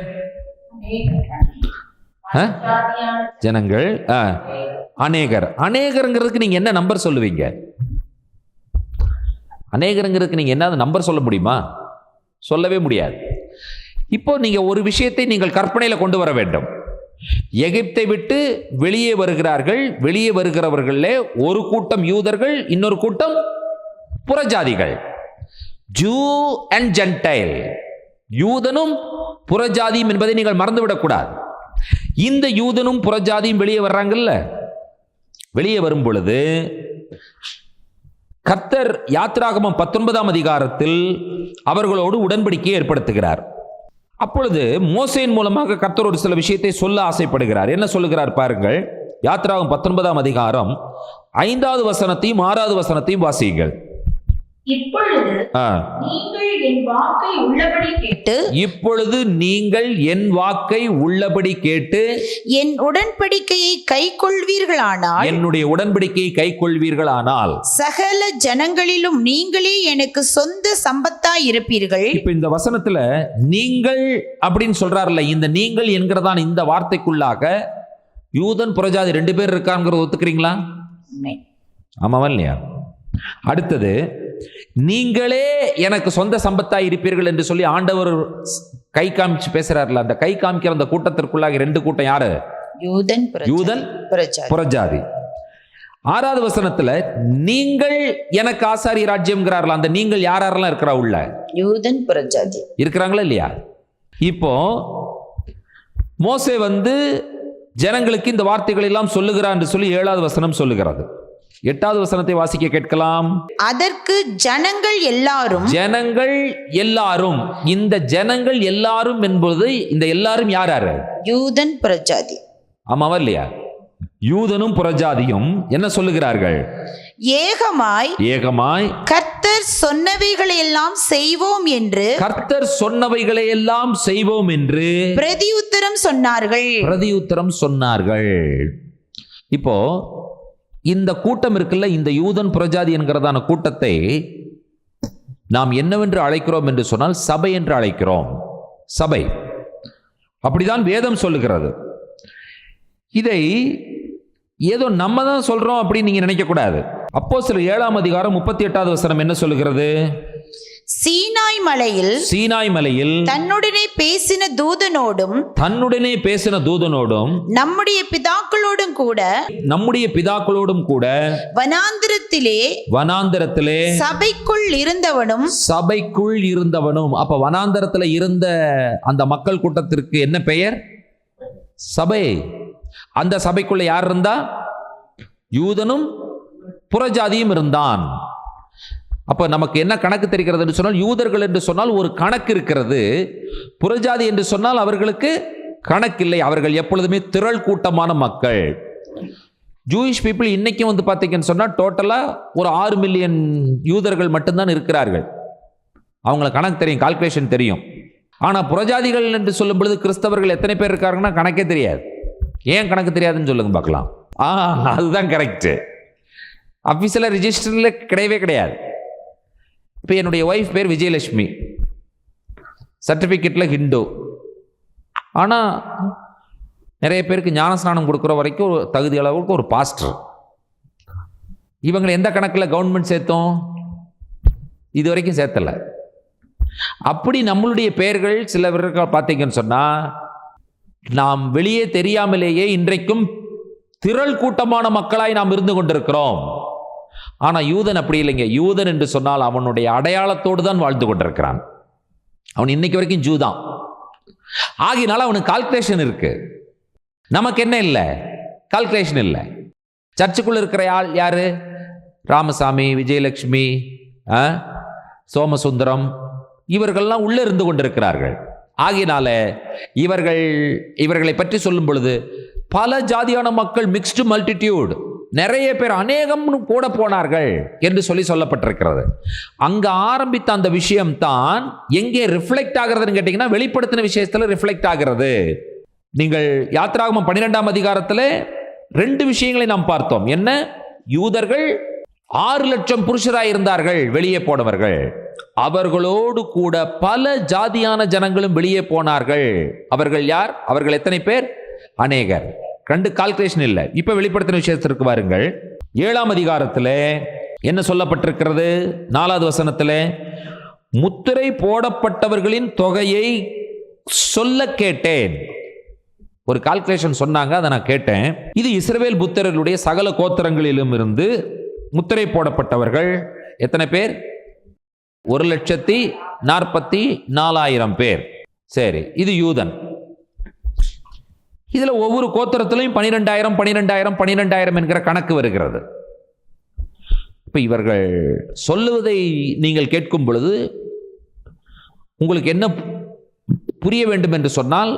ஜனங்கள் அநேகர். அநேகருங்கிறதுக்கு நீங்க என்ன நம்பர் சொல்லுவீங்க? அநேகருங்கிறதுக்கு நீங்க என்ன நம்பர் சொல்ல முடியுமா? சொல்லவே முடியாது. இப்போ நீங்க ஒரு விஷயத்தை நீங்கள் கற்பனையில கொண்டு வர வேண்டும். எகிப்தை விட்டு வெளியே வருகிறார்கள். வெளியே வருகிறவர்களே ஒரு கூட்டம் யூதர்கள், இன்னொரு கூட்டம் புறஜாதிகள். ஜூ அண்ட் ஜென்டைல், யூதனும் புறஜாதியும் என்பதை நீங்கள் மறந்துவிடக்கூடாது. இந்த யூதனும் புறஜாதியும் வெளியே வர்றாங்கல்ல, வெளியே வரும் பொழுது கர்த்தர் யாத்திராகமம் 19ஆம் அதிகாரத்தில் அவர்களோடு உடன்படிக்கையை ஏற்படுத்துகிறார். அப்பொழுது மோசேயின் மூலமாக கர்த்தர் ஒரு சில விஷயத்தை சொல்ல ஆசைப்படுகிறார். என்ன சொல்லுகிறார் பாருங்கள். யாத்திராகமம் 19ஆம் அதிகாரம் 5வது வசனத்தையும் 6வது வசனத்தையும் வாசியுங்கள். இப்பொழுது நீங்கள் என் வாக்கை உள்ளபடி கேட்டு என் உடன்படிக்கையை கைக்கொள்வீர்களானால், என்னுடைய உடன்படிக்கையை கைக்கொள்வீர்களானால் சகல ஜனங்களிலும் நீங்களே எனக்கு சொந்த சம்பத்தாய் இருப்பீர்கள். இப்ப இந்த வசனத்துல நீங்கள் அப்படின்னு சொல்றாருல்ல, இந்த நீங்கள் என்கிறதான் இந்த வார்த்தைக்குள்ளாக யூதன் புறஜாதி 2 பேர் இருக்காங்கிறத ஒத்துக்கிறீங்களா? ஆமாவா இல்லையா? அடுத்தது, நீங்களே எனக்கு சொந்த சம்பத்தாய் இருப்பீர்கள் என்று சொல்லி ஆண்டவர் கை காமிச்சு பேசுறாருல, அந்த கை காமிக்கிற அந்த கூட்டத்திற்குள்ளாக 2 கூட்டம் யாரு? யூதன் புறஜாதி. 6வது வசனத்துல நீங்கள் எனக்கு ஆசாரி ராஜ்யம்ங்கிறார்கள். அந்த நீங்கள் யாரெல்லாம் இருக்கிறா உள்ள? யூதன் புறஜாதி இருக்கிறாங்களா இல்லையா? இப்போ மோசே ஜனங்களுக்கு இந்த வார்த்தைகள் எல்லாம் சொல்லுகிறார் என்று சொல்லி 7வது வசனம் சொல்லுகிறது. 8வது வசனத்தை வாசிக்க கேட்கலாம். அதற்கு ஜனங்கள் எல்லாரும், இந்த ஜனங்கள் எல்லாரும் என்பது இந்த எல்லாரும் யார்? யூதன் புறஜாதி. ஆமாவா இல்லையா? யூதனும் புறஜாதியும் என்ன சொல்லுகிறார்கள்? ஏகமாய் கர்த்தர் சொன்னவைகளை எல்லாம் செய்வோம் என்று பிரதியுத்தரம் சொன்னார்கள். இப்போ இந்த கூட்டம் இருக்குல்ல, இந்த யூதன் புறஜாதி என்கிறதான கூட்டத்தை நாம் என்னவென்று அழைக்கிறோம் என்று சொன்னால் சபை என்று அழைக்கிறோம். சபை அப்படிதான் வேதம் சொல்லுகிறது. இதை ஏதோ நம்ம தான் சொல்றோம் அப்படின்னு நீங்க நினைக்க கூடாது. அப்போஸ்தலர் 7ஆம் அதிகாரம் 38வது வசனம் என்ன சொல்லுகிறது? சீனாய் மலையில் தன்னுடனே பேசின தூதனோடும் நம்முடைய பிதாக்களோடும் கூட வனாந்திரத்திலே சபைக்குள் இருந்தவனும். அப்ப வனாந்திரத்தில் இருந்த அந்த மக்கள் கூட்டத்திற்கு என்ன பெயர்? சபை. அந்த சபைக்குள்ள யார் இருந்தா? யூதனும் புறஜாதியும் இருந்தான். அப்ப நமக்கு என்ன கணக்கு தெரிகிறது என்று சொன்னால், யூதர்கள் என்று சொன்னால் ஒரு கணக்கு இருக்கிறது, புறஜாதி என்று சொன்னால் அவர்களுக்கு கணக்கில்லை. அவர்கள் எப்பொழுதுமே திரள் கூட்டமான மக்கள். ஜூயிஷ் பீப்புள் இன்னைக்கும் வந்து பார்த்தீங்கன்னு சொன்னால் டோட்டலாக ஒரு 6 மில்லியன் யூதர்கள் மட்டும்தான் இருக்கிறார்கள். அவங்கள கணக்கு தெரியும், கால்குலேஷன் தெரியும். ஆனால் புறஜாதிகள் என்று சொல்லும் பொழுது கிறிஸ்தவர்கள் எத்தனை பேர் இருக்காங்கன்னா கணக்கே தெரியாது. ஏன் கணக்கு தெரியாதுன்னு சொல்லுங்க பார்க்கலாம். அதுதான் கரெக்டு. அஃபீஷியலாக ரிஜிஸ்டரில் கிடையவே கிடையாது. இப்போ என்னுடைய ஒய்ஃப் பேர் விஜயலட்சுமி, சர்டிஃபிகேட்டில் ஹிந்து. ஆனால் நிறைய பேருக்கு ஞானஸ்நானம் கொடுக்குற வரைக்கும் தகுதி அளவுக்கு ஒரு பாஸ்டர். இவங்களை எந்த கணக்கில் கவர்மெண்ட் சேர்த்தோம்? இது வரைக்கும் சேர்த்தலை. அப்படி நம்மளுடைய பெயர்கள் சில பேர்கள் பார்த்தீங்கன்னு சொன்னால் நாம் வெளியே தெரியாமலேயே இன்றைக்கும் திரள் கூட்டமான மக்களாய் நாம் இருந்து கொண்டிருக்கிறோம். ஆனால் யூதன் அப்படி இல்லைங்க. யூதன் என்று சொன்னால் அவனுடைய அடையாளத்தோடு தான் வாழ்ந்து கொண்டிருக்கிறான். அவன் இன்னைக்கு வரைக்கும் ஜூ தான். ஆகினால அவனுக்கு கால்குலேஷன் இருக்கு. நமக்கு என்ன இல்லை? கால்குலேஷன் இல்லை. சர்ச்சுக்குள்ள இருக்கிற ஆள் யாரு? ராமசாமி, விஜயலட்சுமி, சோமசுந்தரம், இவர்கள்லாம் உள்ளே இருந்து கொண்டிருக்கிறார்கள். ஆகினால இவர்களை பற்றி சொல்லும் பொழுது பல ஜாதியான மக்கள், மிக்ஸ்டு மல்டிடியூட், நிறைய பேர், அநேகம் கூட போனார்கள் என்று சொல்லப்பட்டிருக்கிறது. அங்க ஆரம்பித்த அந்த விஷயம் தான் எங்கே ரிஃப்ளெக்ட் ஆகிறதுன்னு கேட்டீங்கன்னா வெளிப்படுத்தின விஷயத்துல ரிஃப்ளெக்ட் ஆகிறது. நீங்கள் யாத்திராகமம் 12ஆம் அதிகாரத்தில் 2 விஷயங்களை நாம் பார்த்தோம். என்ன? யூதர்கள் 6 லட்சம் புருஷராய் இருந்தார்கள், வெளியே போனவர்கள். அவர்களோடு கூட பல ஜாதியான ஜனங்களும் வெளியே போனார்கள். அவர்கள் யார்? அவர்கள் எத்தனை பேர்? அநேகர். 2 கால்குலேஷன் இல்லை. இப்ப வெளிப்படுத்தின விஷயத்திற்கு வாருங்கள். 7ஆம் அதிகாரத்தில் என்ன சொல்லப்பட்டிருக்கிறது? 4வது வசனத்தில் முத்திரை போடப்பட்டவர்களின் தொகையை சொல்ல கேட்டேன். ஒரு கால்குலேஷன் சொன்னாங்க, அதை நான் கேட்டேன். இது இஸ்ரவேல் புத்திரர்களுடைய சகல கோத்திரங்களிலும் இருந்து முத்திரை போடப்பட்டவர்கள் எத்தனை பேர்? 1,44,000 பேர். சரி, இது யூதன். இதுல ஒவ்வொரு கோத்திரத்திலையும் 12,000 12,000 12,000 என்கிற கணக்கு வருகிறது. இப்ப இவர்கள் சொல்லுவதை நீங்கள் கேட்கும் பொழுது உங்களுக்கு என்ன புரிய வேண்டும் என்று சொன்னால்,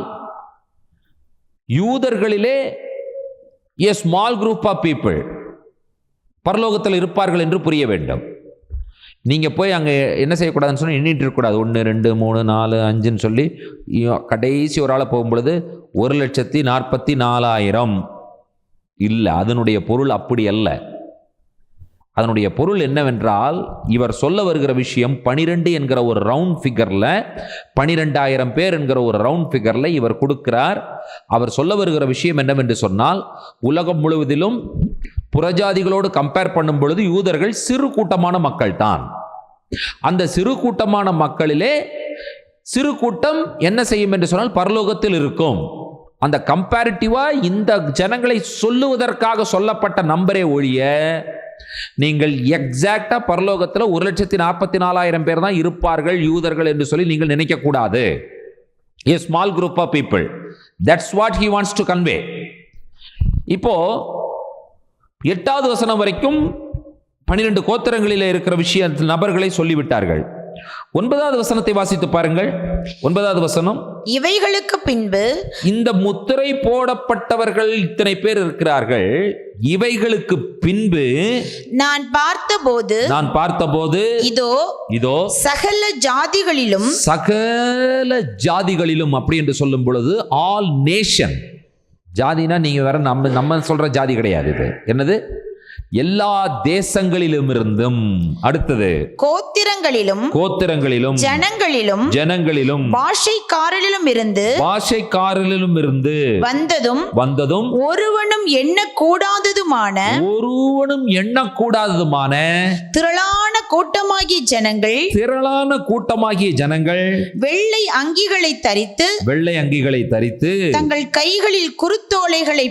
யூதர்களிலே a small group of people பரலோகத்தில் இருப்பார்கள் என்று புரிய வேண்டும். நீங்க போய் அங்க என்ன செய்யக்கூடாதுன்னு சொன்னா எண்ணிட்டு இருக்கக்கூடாது. 1 2 3 4 5ன்னு சொல்லி கடைசி ஒரு ஆளை போகும்பொழுது 1,44,000 இல்லை. அதனுடைய பொருள் அப்படி அல்ல. அதனுடைய பொருள் என்னவென்றால், இவர் சொல்ல வருகிற விஷயம் 12 என்கிற ஒரு ரவுண்ட் ஃபிகர்ல, 12,000 பேர் என்கிற ஒரு ரவுண்ட் ஃபிகர்ல இவர் கொடுக்கிறார். அவர் சொல்ல வருகிற விஷயம் என்னவென்று சொன்னால், உலகம் முழுவதிலும் புறஜாதிகளோடு கம்பேர் பண்ணும் பொழுது யூதர்கள் சிறு கூட்டமான மக்கள் தான். அந்த சிறு கூட்டமான மக்களிலே சிறு கூட்டம் என்ன செய்யும் என்று சொன்னால் பரலோகத்தில் இருக்கும். அந்த கம்பேரிட்டிவா இந்த ஜனங்களை சொல்லுவதற்காக சொல்லப்பட்ட நம்பரே ஒழிய நீங்கள் எக்ஸாக்டா பரலோகத்தில் 1,44,000 பேர் தான் இருப்பார்கள் யூதர்கள் என்று சொல்லி நீங்கள் நினைக்க கூடாது. A small group of people. That's what he wants to convey. இப்போ 8வது வசனம் வரைக்கும் 12 கோத்திரங்களிலே இருக்கிற விஷயத்தில் நபர்களை சொல்லிவிட்டார்கள். 9வது வசனத்தை வாசித்து பாருங்கள். 9வது வசனம், இவைகளுக்கு பின்பு, இந்த முத்திரை போடப்பட்டவர்கள் இத்தனை பேர் இருக்கிறார்கள். இவைகளுக்கு பின்பு நான் பார்த்தபோது இதோ சகல ஜாதிகளிலும் அப்படி என்று சொல்லும் பொழுது ஆல் நேஷன். ஜாதினா நீங்க வேற நம்ம சொல்ற ஜாதி கிடையாது. இது என்னது? எல்லா தேசங்களிலும் இருந்தும், அடுத்தது கோத்திரங்களிலும் ஜனங்களிலும் பாஷைக்காரரிலும் இருந்து வந்ததும் ஒருவனும் எண்ணக்கூடாததுமான திரளான கூட்டமாகிய ஜனங்கள் வெள்ளை அங்கிகளை தரித்து தங்கள் கைகளில் குருத்தோலைகளை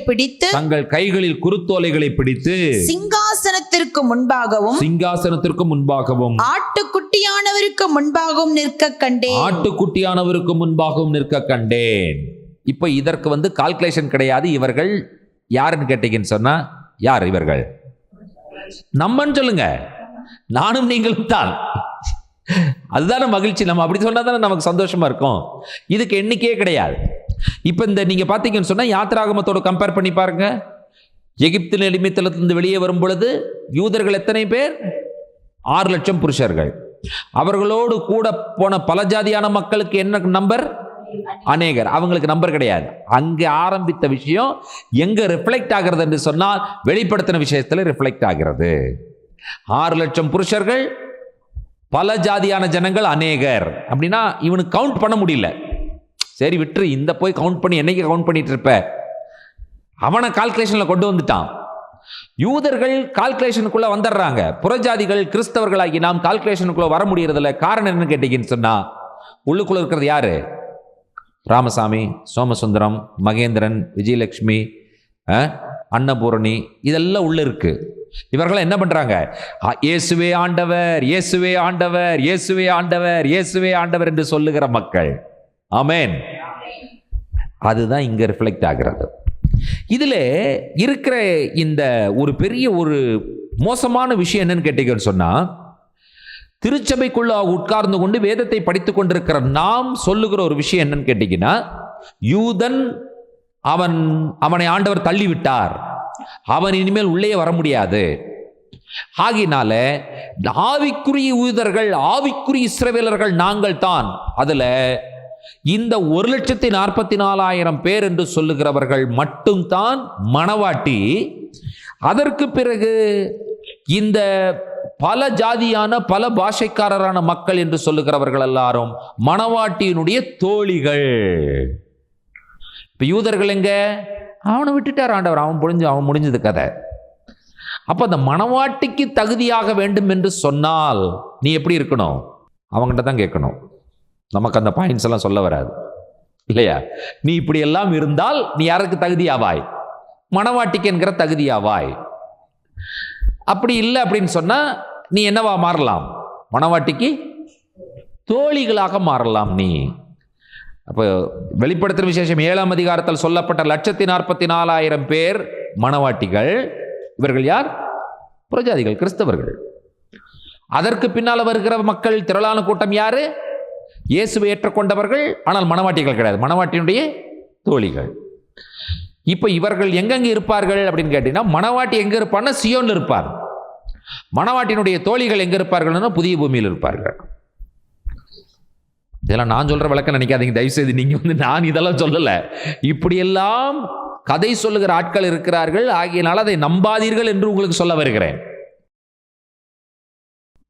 பிடித்து சிங்காசனத்திற்கு முன்பாகவும் ஆட்டுக்குட்டியானவருக்கு முன்பாகவும் நிற்க கண்டேன். இப்ப இதற்கு கால்குலேஷன் கிடையாது. இவர்கள் யாருன்னு கேட்டீங்கன்னு சொன்னா, யார் இவர்கள்? நம்மன்னு சொல்லுங்க, நானும் நீங்களும் தான். அதுதான மகிழ்ச்சி. நம்ம அப்படி சொன்னா தானே நமக்கு சந்தோஷமா இருக்கும். இதுக்கு எண்ணிக்கையே கிடையாது. இப்போ இந்த நீங்க பார்த்தீங்கன்னு சொன்னா யாத்திராகமத்தோட கம்பேர் பண்ணி பாருங்க. எகிப்தின் அடிமைத்தனத்திலிருந்து வெளியே வரும் பொழுது யூதர்கள் எத்தனை பேர்? 6 லட்சம் புருஷர்கள். அவர்களோடு கூட போன பல ஜாதியான மக்களுக்கு என்ன நம்பர்? அநேகர். அவங்களுக்கு நம்பர் கிடையாது. அங்கே ஆரம்பித்த விஷயம் எங்க ரிஃப்ளெக்ட் ஆகிறது என்று சொன்னால் வெளிப்படுத்தின விஷயத்தில் ரிஃப்ளெக்ட் ஆகிறது. 6 லட்சம் புருஷர்கள், பல ஜாதியான ஜனங்கள் அநேகர். அப்படின்னா இவனுக்கு கவுண்ட் பண்ண முடியல. சரி விட்டுரு, இந்த போய் கவுண்ட் பண்ணி என்னைக்கு கவுண்ட் பண்ணிட்டு இருப்ப? அவனை கால்குலேஷன்ல கொண்டு வந்துட்டான். யூதர்கள் கால்குலேஷனுக்குள்ள வந்துடுறாங்க. புறஜாதிகள் கிறிஸ்தவர்களாகி நாம் கால்குலேஷனுக்குள்ள வர முடியறதில்ல. காரணம் என்னன்னு கேட்டீங்கன்னு சொன்னா உள்ளுக்குள்ள இருக்கிறது யாரு? ராமசாமி, சோமசுந்தரம், மகேந்திரன், விஜயலட்சுமி, அன்னபூரணி, இதெல்லாம் உள்ள இருக்கு. இவர்கள் என்ன பண்றாங்க? இயேசுவே ஆண்டவர், இயேசுவே ஆண்டவர், இயேசுவே ஆண்டவர், இயேசுவே ஆண்டவர் என்று சொல்லுகிற மக்கள். ஆமென். அதுதான் இங்க ரிஃப்ளெக்ட் ஆகிறது. இதுல இருக்கிற இந்த ஒரு பெரிய ஒரு மோசமான விஷயம் என்னன்னு கேட்டீங்கன்னு சொன்னா, திருச்சபைக்குள்ள உட்கார்ந்து கொண்டு வேதத்தை படித்துக் கொண்டிருக்கிற நாம் சொல்லுகிற ஒரு விஷயம் என்னன்னு கேட்டீங்கன்னா, யூதன் அவனை ஆண்டவர் தள்ளிவிட்டார், அவன் இனிமேல் உள்ளே வர முடியாது. ஆகினால ஆவிக்குரிய யூதர்கள், ஆவிக்குரிய இஸ்ரவேலர்கள் நாங்கள் தான். அதுல இந்த 1,44,000 பேர் என்று சொல்லுகிறவர்கள் மட்டும்தான் மணவாட்டி. அதற்கு பிறகு இந்த பல ஜாதியான பல பாஷைக்காரரான மக்கள் என்று சொல்லுகிறவர்கள் எல்லாரும் மணவாட்டியினுடைய தோழிகள். இப்ப யூதர்கள் எங்க? அவனை விட்டுட்டார் ஆண்டவர், அவன் முடிஞ்சது கதை. அப்ப அந்த மணவாட்டிக்கு தகுதியாக வேண்டும் என்று சொன்னால் நீ எப்படி இருக்கணும்? அவங்ககிட்ட தான் கேட்கணும். நமக்கு அந்த பாயிண்ட்ஸ் எல்லாம் சொல்ல வராது இல்லையா? நீ இப்படி எல்லாம் இருந்தால் நீ யாருக்கு தகுதியாவாய்? மணவாட்டிக்கு என்கிற தகுதியாவாய். அப்படி இல்லை அப்படின்னு சொன்னா நீ என்னவா மாறலாம்? மணவாட்டிக்கு தோழிகளாக மாறலாம் நீ. அப்போ வெளிப்படுத்துகிற விசேஷம் 7ஆம் அதிகாரத்தில் சொல்லப்பட்ட 1,44,000 பேர் மணவாட்டிகள். இவர்கள் யார்? புறஜாதிகள், கிறிஸ்தவர்கள். அதற்கு பின்னால் வருகிற மக்கள் திரளான கூட்டம் யாரு? இயேசுவை ஏற்றுக்கொண்டவர்கள், ஆனால் மணவாட்டிகள் கிடையாது, மணவாட்டியினுடைய தோழிகள். இப்ப இவர்கள் எங்கெங்க இருப்பார்கள் அப்படின்னு கேட்டீங்கன்னா, மணவாட்டி எங்க இருப்பார்னா சியோன்ல இருப்பார். மணவாட்டியினுடைய தோழிகள் எங்க இருப்பார்கள்னா புதிய பூமியில் இருப்பார்கள். இதெல்லாம் நான் சொல்ற விளக்கம் நினைக்காதீங்க தயவு செய்து. நீங்க நான் இதெல்லாம் சொல்லல, இப்படியெல்லாம் கதை சொல்லுகிற ஆட்கள் இருக்கிறார்கள். ஆகியனால அதை நம்பாதீர்கள் என்று உங்களுக்கு சொல்ல வருகிறேன்.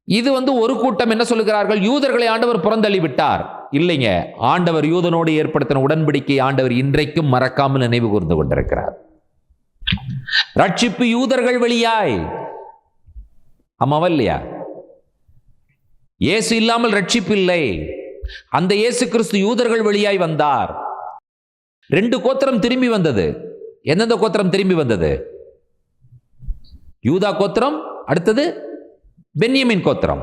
இது ஒரு கூட்டம் என்ன சொல்லுகிறார்கள்? யூதர்களை ஆண்டவர் புறந்தள்ளி விட்டார். இல்லைங்க, ஆண்டவர் யூதனோடு ஏற்படுத்தின உடன்படிக்கை ஆண்டவர் இன்றைக்கும் மறக்காமல் நினைவு கூர்ந்து கொண்டிருக்கிறார். ரட்சிப்பு யூதர்கள் வழியாய். ஆமாவா இல்லையா? இயேசு இல்லாமல் ரட்சிப்பு இல்லை. அந்த இயேசு கிறிஸ்து யூதர்கள் வழியாய் வந்தார். 2 கோத்திரம் திரும்பி வந்தது. எந்தெந்த கோத்திரம் திரும்பி வந்தது? யூதா கோத்திரம், அடுத்தது பென்யமின் கோத்திரம்.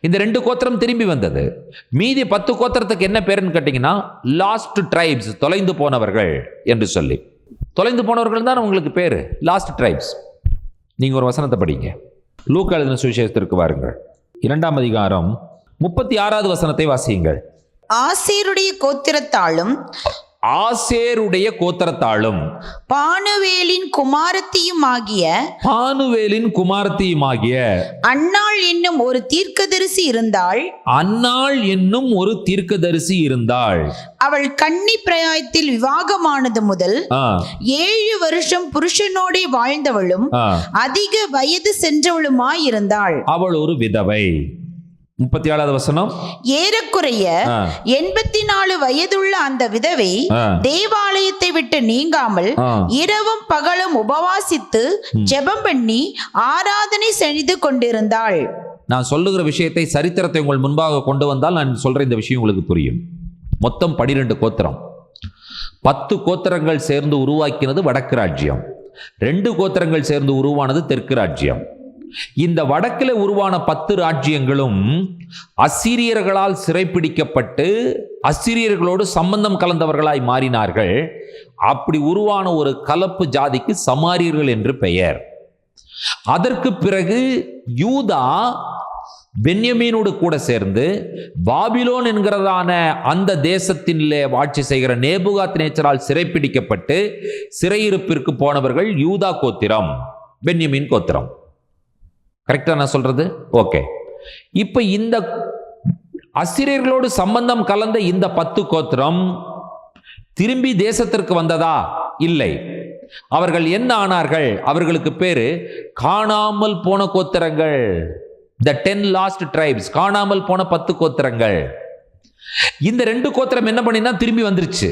இந்த 2 கோத்திரம் திரும்பி வந்தது. மீதி 10 கோத்திரத்துக்கு என்ன பேருன்னு கேட்டீங்கன்னா லாஸ்ட் ட்ரைப்ஸ், தொலைந்து போனவர்கள் என்று சொல்லி. தொலைந்து போனவர்கள் தான் உங்களுக்கு பேரு, லாஸ்ட் ட்ரைப்ஸ். நீங்க ஒரு வசனத்தை படிங்க, லூக்கா எழுதின சுவிசேஷத்திற்கு வாருங்கள், 2ஆம் அதிகாரம் 36வது வசனத்தை வாசியுங்கள். ஆசேருடைய கோத்திரத்தாலும் ஆசேருடைய கோத்திரத்தாலும் பானுவேலின் குமாரத்தியுமாகிய அன்னாள் என்னும் ஒரு தீர்க்கதரிசி இருந்தாள். அவள் கன்னி பிராயத்தில் விவாகமானது முதல் 7 வருஷம் புருஷனோடே வாழ்ந்தவளும் அதிக வயது சென்றவளுமாயிருந்தாள். அவள் ஒரு விதவை. 37வது வசனம். ஏறக்குறைய 84 வயதுள்ள அந்த விதவை தேவாலயத்தை விட்டு நீங்காமல் இரவும் பகலும் உபவாசித்து ஜெபம் பண்ணி ஆராதனை செய்து கொண்டிருந்தாள். நான் சொல்லுகிற விஷயத்தை, சரித்திரத்தை உங்கள் முன்பாக கொண்டு வந்தால் நான் சொல்ற இந்த விஷயம் உங்களுக்கு புரியும். மொத்தம் 12 கோத்திரம். 10 கோத்திரங்கள் சேர்ந்து உருவாக்கினது வடக்கு ராஜ்யம். 2 கோத்திரங்கள் சேர்ந்து உருவானது தெற்கு ராஜ்யம். இந்த வடக்கில் உருவான 10 ராஜ்யங்களும் அசீரியர்களால் சிறைப்பிடிக்கப்பட்டு அசீரியர்களோடு சம்பந்தம் கலந்தவர்களாய் மாறினார்கள். அப்படி உருவான ஒரு கலப்பு ஜாதிக்கு சமாரியர்கள் என்று பெயர். அதற்கு பிறகு யூதா பென்யமீனோடு கூட சேர்ந்து பாபிலோன் என்கிறதான அந்த தேசத்திலே ஆட்சி செய்கிற நேபுகாத்நேச்சரால் சிறைப்பிடிக்கப்பட்டு சிறையிருப்பிற்கு போனவர்கள் யூதா கோத்திரம், பென்யமீன் கோத்திரம். கரெக்டா நான் சொல்றது? ஓகே. இப்ப இந்த அசிரியர்களோடு சம்பந்தம் கலந்த இந்த 10 கோத்திரம் திரும்பி தேசத்திற்கு வந்ததா? இல்லை. அவர்கள் என்ன ஆனார்கள்? அவர்களுக்கு பேரு காணாமல் போன கோத்திரங்கள். The 10 lost tribes, காணாமல் போன 10 கோத்திரங்கள். இந்த 2 கோத்திரம் என்ன பண்ணினா திரும்பி வந்துருச்சு.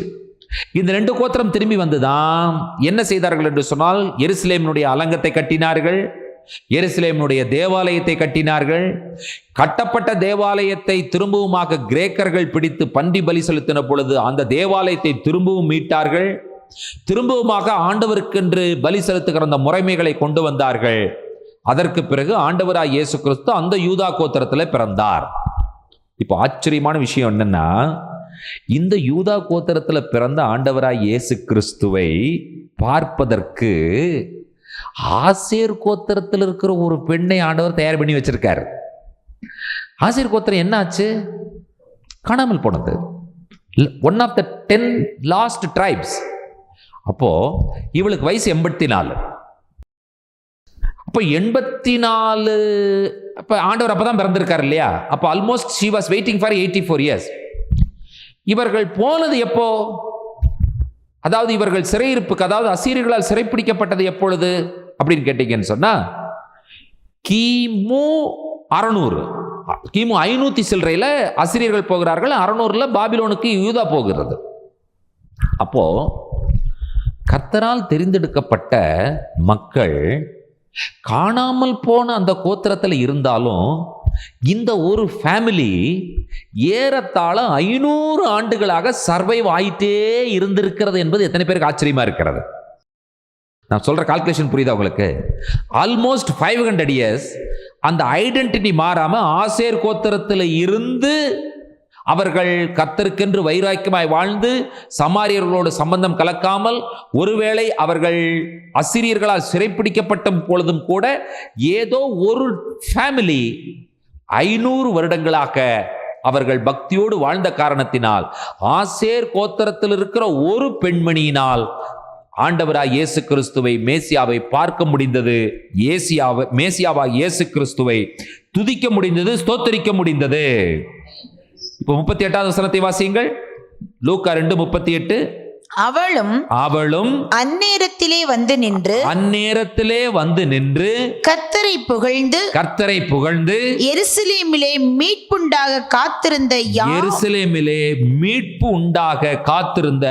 இந்த 2 கோத்திரம் திரும்பி வந்துதான் என்ன செய்தார்கள் என்று சொன்னால், எருசலேமினுடைய அலங்கத்தை கட்டினார்கள், எருசலேமினுடைய தேவாலயத்தை கட்டினார்கள். கட்டப்பட்ட தேவாலயத்தை திரும்பவுமாக கிரேக்கர்கள் பிடித்து பன்றி பலி செலுத்தின பொழுது அந்த தேவாலயத்தை திரும்பவும் மீட்டார்கள். திரும்பவுமாக ஆண்டவருக்கென்று பலி செலுத்துகிற அந்த முறைமைகளை கொண்டு வந்தார்கள். அதற்கு பிறகு ஆண்டவராய் இயேசு கிறிஸ்து அந்த யூதா கோத்திரத்தில் பிறந்தார். இப்போ ஆச்சரியமான விஷயம் என்னன்னா, இந்த யூதா கோத்திரத்தில் பிறந்த ஆண்டவராய் இயேசு கிறிஸ்துவை பார்ப்பதற்கு ஆசேர் கோத்திரத்தில் இருக்கிற ஒரு பெண்ணை ஆண்டவர் தயார் பண்ணி வச்சிருக்காரு. ஆசேர் கோத்திரம் என்ன ஆச்சு? காணாமல் போனது. One of the 10 lost tribes. அப்போ இவளுக்கு வயசு 84. அப்போ 84, அப்போ ஆண்டவர் அப்பதான் பிறந்திருக்காரு இல்லையா? அப்போ almost she was waiting for 84 years. இவர்கள் போனது எப்போ? அதாவது இவர்கள் சிறையிருப்புக்கு, அதாவது அசீரியர்களால் சிறைப்பிடிக்கப்பட்டது எப்பொழுது அப்படின்னு கேட்டீங்கன்னு சொன்னா, கிமு 600, கிமு 500 சில்லறையில அசீரியர்கள் போகிறார்கள், 600ல பாபிலோனுக்கு யூதா போகிறது. அப்போ கர்த்தரால் தெரிந்தெடுக்கப்பட்ட மக்கள் காணாமல் போன அந்த கோத்திரத்தில் இருந்தாலும் இந்த ஒரு ஃபேமிலி ஏறத்தாழ 500 ஆண்டுகளாக சர்வைவ் ஆயிட்டே இருந்திருக்கிறது என்பது எத்தனை பேருக்கு ஆச்சரியமா இருக்கிறது? நான் சொல்ற கால்குலேஷன் புரியுதா உங்களுக்கு? ஆல்மோஸ்ட் 500 இயர்ஸ் அந்த ஐடென்டிட்டி மாறாம ஆசேர் கோத்திரத்தில் இருந்து அவர்கள் கர்த்தருக்கென்று வைராக்கியமாய் வாழ்ந்து சமாரியர்களோடு சம்பந்தம் கலக்காமல், ஒருவேளை அவர்கள் அசிரியர்களால் சிறைப்பிடிக்கப்பட்ட பொழுதும் கூட ஏதோ ஒரு ஃபேமிலி 500 வருடங்களாக அவர்கள் பக்தியோடு வாழ்ந்த காரணத்தினால் ஆசேர் கோத்திரத்தில் இருக்கிற ஒரு பெண்மணியினால் ஆண்டவராய் இயேசு கிறிஸ்துவை, மேசியாவை பார்க்க முடிந்தது. மேசியாவாய் இயேசு கிறிஸ்துவை துதிக்க முடிந்தது, ஸ்தோத்தரிக்க முடிந்தது. இப்போ 38வது வசனத்தை வாசியுங்கள். லூக்கா 2:38. அவளும் அந்நேரத்திலே வந்து நின்று கர்த்தரை புகழ்ந்து எருசலேமிலே மீட்பு உண்டாக காத்திருந்த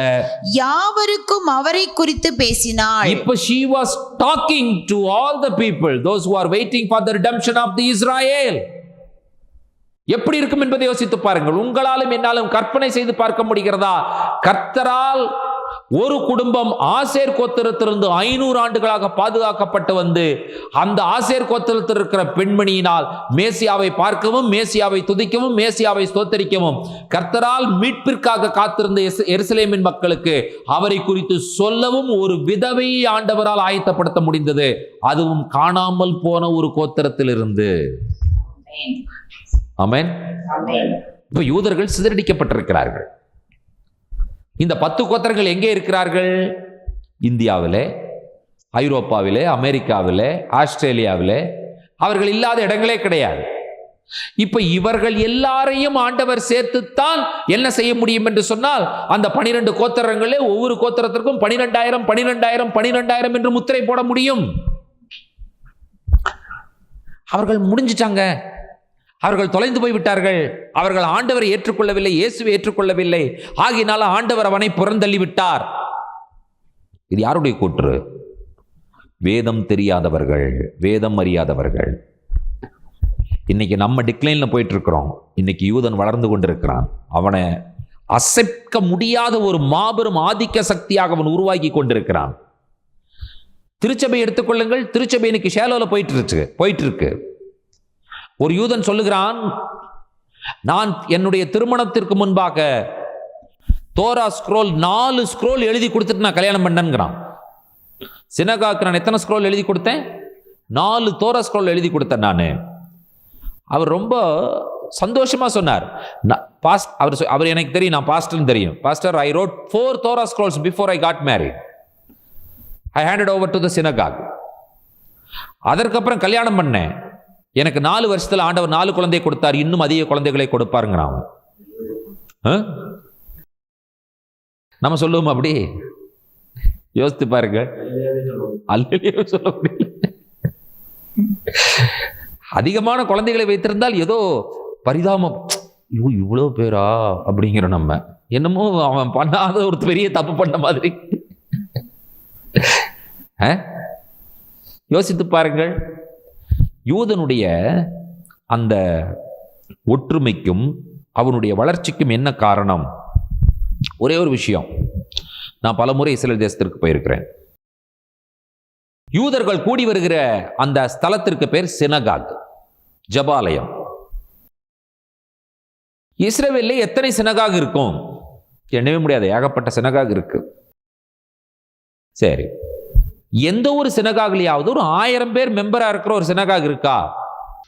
யாவருக்கும் அவரை குறித்து பேசினாள். இப்போ she was talking to all the people, those who are waiting for the redemption of the Israel. எப்படி இருக்கும் என்பதை யோசித்து பாருங்கள். உங்களாலும் என்னாலும் கற்பனை செய்து பார்க்க முடிகிறதா? கர்த்தரால் ஒரு குடும்பம் ஆசேர் கோத்திரத்திலிருந்து 500 ஆண்டுகளாக பாதுகாக்கப்பட்டு வந்து அந்த ஆசேர் கோத்திரத்தில் இருக்கிற பெண்மணியினால் மேசியாவை பார்க்கவும், மேசியாவை துதிக்கவும், மேசியாவை ஸ்தோத்தரிக்கவும் கர்த்தரால் மீட்பிற்காக காத்திருந்த எருசலேமின் மக்களுக்கு அவரை குறித்து சொல்லவும் ஒரு விதவையை ஆண்டவரால் ஆயத்தப்படுத்த முடிந்தது. அதுவும் காணாமல் போன ஒரு கோத்திரத்தில் இருந்து. ஆமென். இப்ப யூதர்கள் சிதறடிக்கப்பட்டிருக்கிறார்கள். இந்த 10 கோத்திரங்கள் எங்கே இருக்கிறார்கள்? இந்தியாவிலே, ஐரோப்பாவிலே, அமெரிக்காவிலே, ஆஸ்திரேலியாவிலே. அவர்கள் இல்லாத இடங்களே கிடையாது. இப்ப இவர்கள் எல்லாரையும் ஆண்டவர் சேர்த்துத்தான் என்ன செய்ய முடியும் என்று சொன்னால், அந்த 12 கோத்திரங்களே ஒவ்வொரு கோத்திரத்திற்கும் 12,000 12,000 12,000 என்று முத்திரை போட முடியும். அவர்கள் முடிஞ்சிட்டாங்க. அவர்கள் தொலைந்து போய்விட்டார்கள். அவர்கள் ஆண்டவரை ஏற்றுக்கொள்ளவில்லை, இயேசுவை ஏற்றுக்கொள்ளவில்லை. ஆகினால ஆண்டவர் அவனை புறந்தள்ளி விட்டார். இது யாருடைய கூற்று? வேதம் தெரியாதவர்கள், வேதம் அறியாதவர்கள். இன்னைக்கு நம்ம டிக்ளைன்ல போயிட்டு இருக்கிறோம். இன்னைக்கு யூதன் வளர்ந்து கொண்டிருக்கிறான். அவனை அசைக்க முடியாத ஒரு மாபெரும் ஆதிக்க சக்தியாக அவன் உருவாக்கி கொண்டிருக்கிறான். திருச்சபை எடுத்துக்கொள்ளுங்கள். திருச்சபை இன்னைக்கு ஷேலோல போயிட்டு இருக்கு. ஒரு யூதன் சொல்லுகிறான், நான் என்னுடைய திருமணத்திற்கு முன்பாக தோரா ஸ்க்ரோல் 4 ஸ்க்ரோல் எழுதி கொடுத்துட்டு நான் கல்யாணம் பண்ணேன்கிறான். சினகாக்கு நான் எத்தனை ஸ்க்ரோல் எழுதி கொடுத்தேன்? 4 தோரா ஸ்க்ரோல் எழுதி கொடுத்தேன் நான். அவர் ரொம்ப சந்தோஷமா சொன்னார். அவர் எனக்கு தெரியும், நான் பாஸ்டர்னு தெரியும். Pastor, I wrote 4 Torah scrolls before I got married. I handed over to the synagogue. அதற்கப்புறம் கல்யாணம் பண்ணேன். எனக்கு 4 வருஷத்துல ஆண்டவர் 4 குழந்தை கொடுத்தார், இன்னும் அதிக குழந்தைகளை கொடுப்பாருங்கிறான். நம்ம சொல்லுவோம் அப்படி? யோசித்து பாருங்க. அல்லேலூயா சொல்ல முடியல. அதிகமான குழந்தைகளை வைத்திருந்தால் ஏதோ பரிதாபம், இவ்வளோ பேரா அப்படிங்கிற, நம்ம என்னமோ அவன் பண்ணாத ஒரு பெரிய தப்பு பண்ண மாதிரி. யோசித்து பாருங்கள். யூதனுடைய அந்த ஒற்றுமைக்கும் அவனுடைய வளர்ச்சிக்கும் என்ன காரணம்? ஒரே ஒரு விஷயம். நான் பலமுறை இஸ்ரேல் தேசத்திற்கு போயிருக்கிறேன். யூதர்கள் கூடி வருகிற அந்த ஸ்தலத்திற்கு பேர் சினகாக், ஜபாலயம். இஸ்ரவேலில் எத்தனை சினகாக் இருக்கும்? எண்ணவே முடியாது, ஏகப்பட்ட சினகாக் இருக்கு. சரி, எந்த ஒரு சினகாக்லையாவது ஒரு 1000 பேர் மெம்பரா இருக்கிற ஒரு சினகாக் இருக்கா?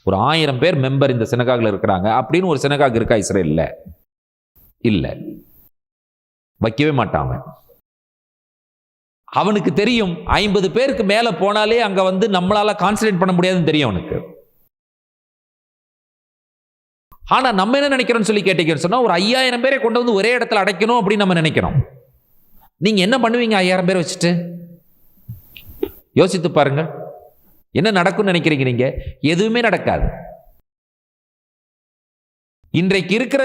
ஒரு 1000 பேர் மெம்பர் இந்த சினகாக்ல இருக்கிறாங்க அப்படின்னு ஒரு சினகாக் இருக்கா இஸ்ரேல்ல? இல்ல, வைக்கவே மாட்டாங்க. அவனுக்கு தெரியும் 50 பேருக்கு மேல போனாலே அங்க வந்து நம்மளால கான்சன்ட்ரேட் பண்ண முடியாதுன்னு தெரியும் அவனுக்கு. ஆனா நம்ம என்ன நினைக்கிறோம்னு சொல்லி கேட்டீங்கன்னு சொன்னா, ஒரு 5000 பேரை கொண்டு வந்து ஒரே இடத்துல அடைக்கணும் அப்படின்னு நம்ம நினைக்கிறோம். நீங்க என்ன பண்ணுவீங்க 5000 பேரை வச்சுட்டு? யோசித்து பாருங்க, என்ன நடக்கும்னு நினைக்கிறீங்க நீங்க? எதுவுமே நடக்காது. இன்றைக்கு இருக்கிற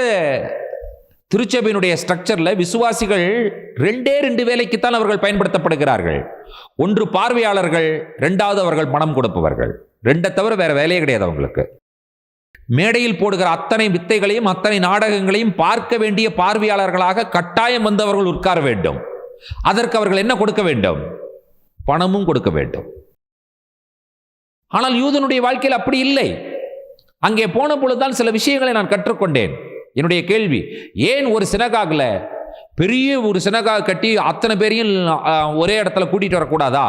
திருச்சபையினுடைய ஸ்ட்ரக்சர்ல விசுவாசிகள் 2 வேலைக்குத்தான் அவர்கள் பயன்படுத்தப்படுகிறார்கள். ஒன்று பார்வையாளர்கள், 2வது அவர்கள் பணம் கொடுப்பவர்கள். 2 தவிர வேற வேலையே கிடையாது அவங்களுக்கு. மேடையில் போடுகிற அத்தனை வித்தைகளையும் அத்தனை நாடகங்களையும் பார்க்க வேண்டிய பார்வையாளர்களாக கட்டாயம் வந்து அவர்கள் உட்கார வேண்டும். அதற்கு அவர்கள் என்ன கொடுக்க வேண்டும்? பணமும் கொடுக்க வேண்டும். ஆனால் யூதனுடைய வாழ்க்கையில் அப்படி இல்லை. அங்கே போன பொழுதுதான் சில விஷயங்களை நான் கற்றுக்கொண்டேன். என்னுடைய கேள்வி, ஏன் ஒரு சினகாக்ல பெரிய ஒரு சினகாக் கட்டி அத்தனை பேரையும் ஒரே இடத்துல கூட்டிட்டு வரக்கூடாதா?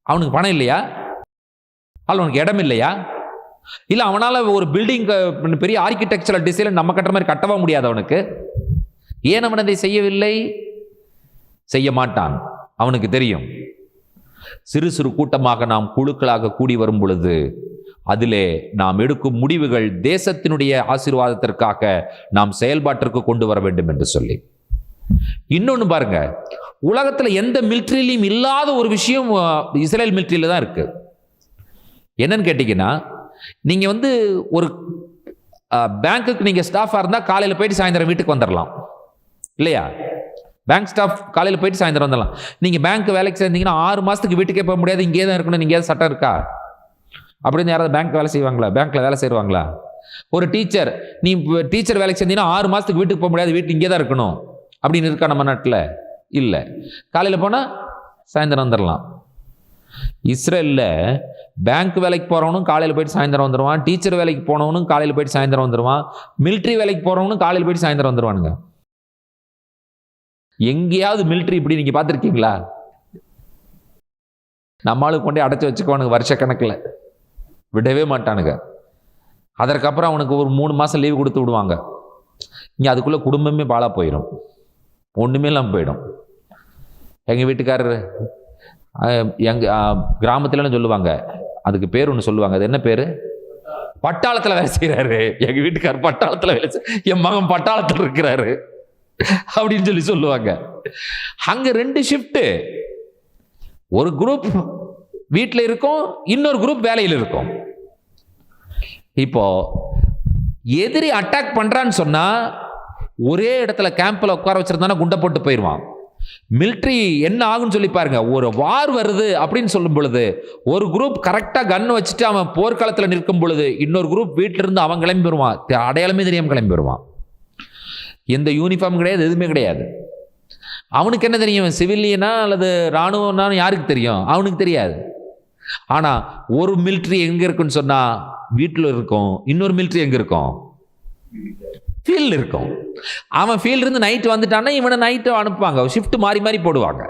அவனுக்கு பணம் இல்லையா? அவனுக்கு இடம் இல்லையா? இல்ல அவனால ஒரு பில்டிங் பெரிய ஆர்கிடெக்சரல் டிசைன் நம்ம கட்டுற மாதிரி கட்டவா முடியாது அவனுக்கு? ஏன் அவன் அதை செய்யவில்லை? செய்ய மாட்டான். அவனுக்கு தெரியும், சிறு சிறு கூட்டமாக நாம் குழுக்களாக கூடி வரும் பொழுது அதிலே நாம் எடுக்கும் முடிவுகள் தேசத்தினுடைய ஆசீர்வாதத்திற்காக நாம் செயல்பாட்டிற்கு கொண்டு வர வேண்டும் என்று சொல்லி. இன்னொன்னு பாருங்க, உலகத்துல எந்த மிலிட்டரியிலும் இல்லாத ஒரு விஷயம் இஸ்ரேல் மிலிட்டரியில தான் இருக்கு. என்னன்னு கேட்டீங்கன்னா, நீங்க வந்து ஒரு பேங்க்குக்கு நீங்க ஸ்டாஃபா இருந்தா காலையில போயிட்டு சாயந்தரம் வீட்டுக்கு வந்துடலாம் இல்லையா? பேங்க் ஸ்டாஃப் காலையில் போயிட்டு சாயந்தரம் வந்துடலாம். நீங்கள் பேங்க் வேலைக்கு சேர்ந்தீங்கன்னா 6 மாதத்துக்கு வீட்டுக்கே போக முடியாது, இங்கே தான் இருக்கணும். நீங்கள் ஏதாவது சட்டம் இருக்கா? அப்படின்னு யாராவது பேங்க் வேலை செய்வாங்களா? பேங்க்கில் வேலை செய்வாங்களா? ஒரு டீச்சர், நீ டீச்சர் வேலைக்கு சேர்ந்தீங்கன்னா 6 மாதத்துக்கு வீட்டுக்கு போக முடியாது, வீட்டு இங்கே தான் இருக்கணும் அப்படின்னு இருக்கா நம்ம நாட்டில்? இல்லை. காலையில் போனால் சாயந்தரம் வந்துடலாம். இஸ்ரேலில் பேங்க் வேலைக்கு போகிறவனும் காலையில் போயிட்டு சாயந்தரம் வந்துடுவான், டீச்சர் வேலைக்கு போனவனும் காலையில் போயிட்டு சாயந்தரம் வந்துடுவான், மிலிட்ரி வேலைக்கு போகிறவனும் காலையில் போயிட்டு சாயந்தரம் வந்துடுவானுங்க. எங்கேயாவது மிலிட்ரி இப்படி நீங்க பார்த்துருக்கீங்களா? நம்மளுக்கு கொண்டே அடைச்சி வச்சுக்குவானுங்க, வருஷக்கணக்கில் விடவே மாட்டானுங்க. அதற்கப்புறம் அவனுக்கு ஒரு 3 மாதம் லீவு கொடுத்து விடுவாங்க. இங்கே அதுக்குள்ளே குடும்பமே பாழா போயிடும், ஒன்றுமே இல்லாமல் போயிடும். எங்கள் வீட்டுக்காரர் கிராமத்துலன்னு சொல்லுவாங்க, அதுக்கு பேர் ஒன்று சொல்லுவாங்க, அது என்ன பேர்? பட்டாளத்தில் வேலை செய்கிறாரு. எங்கள் வீட்டுக்காரர் பட்டாளத்தில் வேலை என் மகன் பட்டாளத்தில் இருக்கிறாரு அப்படின்னு சொல்லி சொல்லுவாங்க. அங்க 2 ஷிஃப்ட், ஒரு குரூப் வீட்டில் இருக்கும், இன்னொரு குரூப் வேலையில் இருக்கும். இப்போ எதிரி அட்டாக் பண்றான்னு சொன்னா ஒரே இடத்துல கேம்ப்ல உட்கார வச்சிருந்தானா குண்டை போட்டு போயிடுவான். மிலிட்ரி என்ன ஆகுன்னு சொல்லி பாருங்க. ஒரு வார் வருது அப்படின்னு சொல்லும் பொழுது ஒரு குரூப் கரெக்டா கன் வச்சுட்டு அவன் போர்க்களத்தில் நிற்கும் பொழுது இன்னொரு குரூப் வீட்டில இருந்து அவன் கிளம்பி வருவான், அடையாளமே தெரியாம கிளம்பி வருவான். எந்த யூனிஃபார்ம் கிடையாது, எதுவுமே கிடையாது. அவனுக்கு என்ன தெரியும், சிவிலியனா அல்லது இராணுவம்னா யாருக்கு தெரியும்? அவனுக்கு தெரியாது. ஆனா ஒரு மிலிட்ரி எங்க இருக்குன்னு சொன்னா வீட்டில் இருக்கும், இன்னொரு மிலிட்ரி எங்க இருக்கும்? ஃபீல்டு இருக்கும். அவன் ஃபீல்டு இருந்து நைட்டு வந்துட்டான்னா இவனை நைட்டு அனுப்புவாங்க, ஷிஃப்ட் மாறி மாறி போடுவாங்க.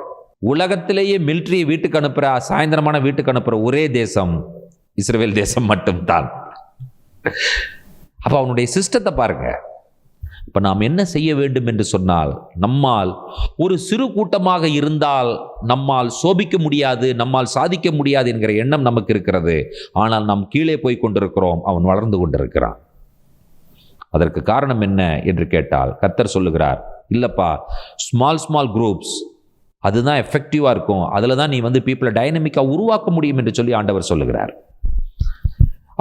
உலகத்திலேயே மிலிட்ரியை வீட்டுக்கு அனுப்புற, சாயந்தரமான வீட்டுக்கு அனுப்புற ஒரே தேசம் இஸ்ரவேல் தேசம் மட்டும்தான். அப்ப அவனுடைய சிஸ்டத்தை பாருங்க. இப்ப நாம் என்ன செய்ய வேண்டும் என்று சொன்னால், நம்மால் ஒரு சிறு கூட்டமாக இருந்தால் நம்மால் சோபிக்க முடியாது, நம்மால் சாதிக்க முடியாது என்கிற எண்ணம் நமக்கு இருக்கிறது. ஆனால் நாம் கீழே போய் கொண்டிருக்கிறோம், அவன் வளர்ந்து கொண்டிருக்கிறான். அதற்கு காரணம் என்ன என்று கேட்டால் கர்த்தர் சொல்லுகிறார், இல்லப்பா, ஸ்மால் குரூப்ஸ் அதுதான் எஃபெக்டிவா இருக்கும், அதுல தான் நீ பீப்புளை டைனமிக்கா உருவாக்க முடியும் என்று சொல்லி ஆண்டவர் சொல்லுகிறார்.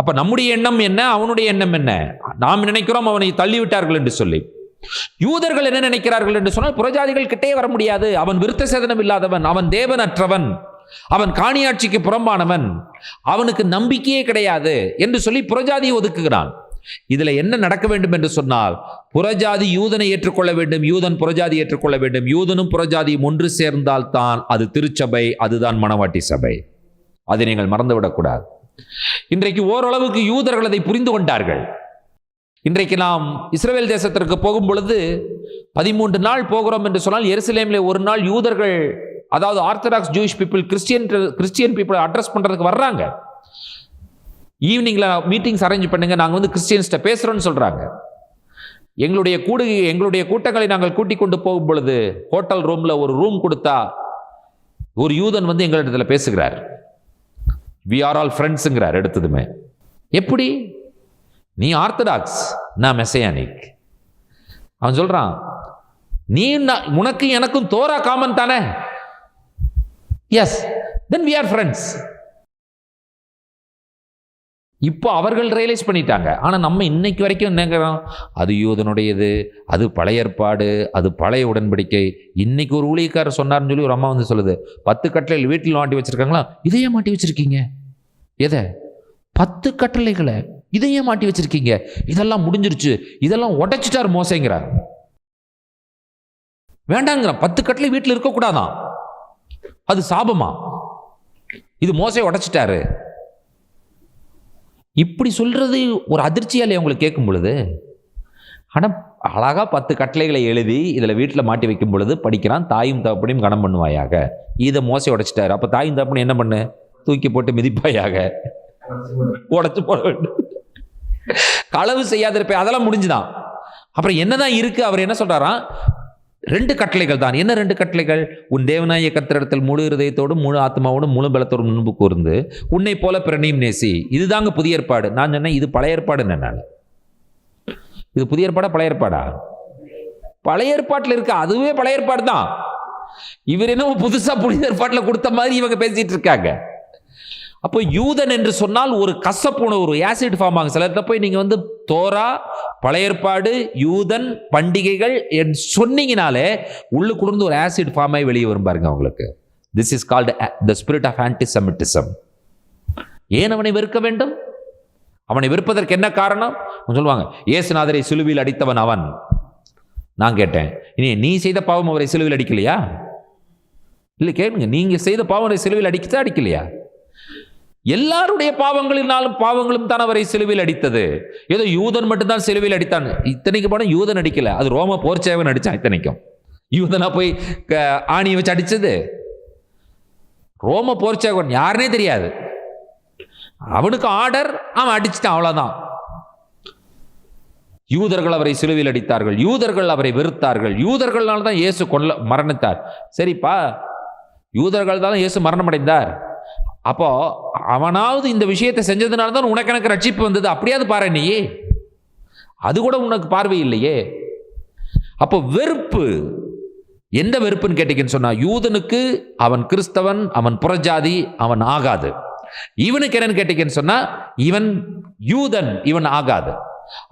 அப்ப நம்முடைய எண்ணம் என்ன, அவனுடைய எண்ணம் என்ன? நாம் நினைக்கிறோம் அவனை தள்ளிவிட்டார்கள் என்று சொல்லி. யூதர்கள் என்ன நினைக்கிறார்கள் என்று சொன்னால், புறஜாதிகள் கிட்டே வர முடியாது, அவன் விருத்த சேதனம் இல்லாதவன், அவன் தேவனற்றவன், அவன் காணியாட்சிக்கு புறம்பானவன், அவனுக்கு நம்பிக்கையே கிடையாது என்று சொல்லி புறஜாதியை ஒதுக்குகிறான். இதுல என்ன நடக்க வேண்டும் என்று சொன்னால், புறஜாதி யூதனை ஏற்றுக்கொள்ள வேண்டும், யூதன் புறஜாதி ஏற்றுக்கொள்ள வேண்டும், யூதனும் புறஜாதியும் ஒன்று சேர்ந்தால் தான் அது திருச்சபை, அதுதான் மணவாட்டி சபை. அதை நீங்கள் மறந்துவிடக்கூடாது. இன்றைக்கு ஓரளவுக்கு யூதர்கள் அதை புரிந்து கொண்டார்கள். இன்றைக்கு நாம் இஸ்ரவேல் தேசத்திற்கு போகும் பொழுது 13 நாள் போகிறோம் என்று சொன்னால், எருசலேமில் ஒரு நாள் யூதர்கள், அதாவது ஆர்த்தடாக்ஸ் ஜூயிஷ் பீப்புள், கிறிஸ்டியன் பீப்புளை அட்ரஸ் பண்றதுக்கு வர்றாங்க. ஈவினிங்ல மீட்டிங்ஸ் அரேஞ்ச் பண்ணுங்க, நாங்கள் கிறிஸ்டியன்ஸ்ட பேசுறோம்னு சொல்றாங்க. எங்களுடைய கூட்டங்களை நாங்கள் கூட்டிக் கொண்டு போகும் பொழுது ஹோட்டல் ரூம்ல ஒரு ரூம் கொடுத்தா ஒரு யூதன் எங்களிடத்துல பேசுகிறார். we are all friendsங்கிறார் எடுத்ததுமே. எப்படி? நீ ஆர்த்தடாக்ஸ், நான் மெசையானிக். அவன் சொல்றான், நீ உனக்கு எனக்கும் தோரா காமன் தானே? Yes, then we are friends. இப்போ அவர்கள் ரியலைஸ் பண்ணிட்டாங்க. ஆனால் நம்ம இன்னைக்கு வரைக்கும் நினைக்கிறோம், அது யூதனுடையது, அது பழைய ஏற்பாடு, அது பழைய உடன்படிக்கை. இன்னைக்கு ஒரு ஊழியக்காரர் சொன்னார்னு சொல்லி ஒரு அம்மா சொல்லுது, 10 கட்டளைகள் வீட்டில் மாட்டி வச்சிருக்காங்களா, இதையே மாட்டி வச்சிருக்கீங்க. எதை? 10 கட்டளைகளை இதையே மாட்டி வச்சிருக்கீங்க. இதெல்லாம் முடிஞ்சிருச்சு, இதெல்லாம் உடைச்சிட்டார் மோசைங்கிறார். வேண்டாங்கிற 10 கட்டளை வீட்டில் இருக்கக்கூடாதான், அது சாபமா, இது மோசை உடைச்சிட்டாரு. இப்படி சொல்றது ஒரு அதிர்ச்சியாலே அவங்களுக்கு கேட்கும் பொழுது, ஆனால் அழகா 10 கட்டளைகளை எழுதி இதில் வீட்டில் மாட்டி வைக்கும் பொழுது படிக்கிறான், தாயும் தகப்பனையும் கனம் பண்ணுவாயாக. இதை மோசை உடைச்சிட்டாரு, அப்போ தாயும் தகப்பனை என்ன பண்ணு, தூக்கி போட்டு மிதிப்பாயாக, உடைச்சு போட வேண்டும். களவு செய்யாதிருப்பேன், அதெல்லாம் முடிஞ்சுதான். அப்புறம் என்னதான் இருக்கு? அவர் என்ன சொல்றாராம், 2 கட்டளைகள் தான். என்ன 2 கட்டளைகள்? உன் தேவனாகிய கர்த்தரிடத்தில் முழு இருதயத்தோடும் முழு ஆத்மாவோடும் முழு பலத்தோடும் முன்பு கூர்ந்து உன்னை போல பிறனையும் நேசி. இதுதாங்க புதிய ஏற்பாடு. நான் சொன்னேன் இது பழைய ஏற்பாடு. நான் இது புதிய ஏற்பாடா பழைய ஏற்பாடா? பழைய ஏற்பாட்டில் இருக்க, அதுவே பழைய ஏற்பாடு தான். இவர் என்ன புதுசா புதிய ஏற்பாட்டில் கொடுத்த மாதிரி இவங்க பேசிட்டு இருக்காங்க. அப்போ யூதன் என்று சொன்னால் ஒரு கசப்புண, ஒரு ஆசிட் ஃபார்ம் ஆகும். சில இடத்துல போய் நீங்க தோரா, பழைய ஏற்பாடு, யூதன், பண்டிகைகள் சொன்னீங்கனாலே உள்ளுக்குள்ள ஒரு ஆசிட் ஃபார்ம் ஆகி வெளியே வரும் பாருங்க அவங்களுக்கு. This is called the spirit of antisemitism. ஏன் அவனை வெறுக்க வேண்டும்? அவனை வெறுப்பதற்கு என்ன காரணம்? சொல்லுவாங்க, இயேசுநாதரை சிலுவையில் அடித்தவன் அவன். நான் கேட்டேன், இனி நீ செய்த பாவம் அவரை சிலுவையில் அடிக்கலையா? இல்லை, கேளுங்க, நீங்க செய்த பாவம் அவரை சிலுவையில் அடிக்கலையா? எல்லாருடைய பாவங்களும் தான் அவரை சிலுவையில் அடித்தது. ஏதோ யூதன் மட்டும்தான் சிலுவையில் அடித்தான். இத்தனைக்கு படம் யூதன் அடிக்கல, அது ரோம போர்ச்சேவன் அடிச்சான். இத்தனைக்கும் யூதனா போய் ஆணியை வச்சு அடிச்சது ரோம போர்ச்சேவன், யாருனே தெரியாது. அவனுக்கு ஆர்டர், அவன் அடிச்சுட்டான், அவ்வளவுதான். யூதர்கள் அவரை சிலுவையில் அடித்தார்கள், யூதர்கள் அவரை வெறுத்தார்கள், யூதர்களால் தான் இயேசு மரணித்தார். சரிப்பா, யூதர்கள் தான் இயேசு மரணம் அடைந்தார். அப்போ அவனாவது இந்த விஷயத்தை செஞ்சதுனால தான் உனக்கு எனக்கு ரட்சிப்பு வந்தது, அப்படியாவது பாரு. நீ அது கூட உனக்கு பார்வை இல்லையே. அப்போ வெறுப்பு, எந்த வெறுப்புன்னு கேட்டீங்கன்னு சொன்னா, யூதனுக்கு அவன் கிறிஸ்தவன், அவன் புறஜாதி, அவன் ஆகாது. இவனுக்கு என்னன்னு கேட்டீங்கன்னு சொன்னா, இவன் யூதன், இவன் ஆகாது.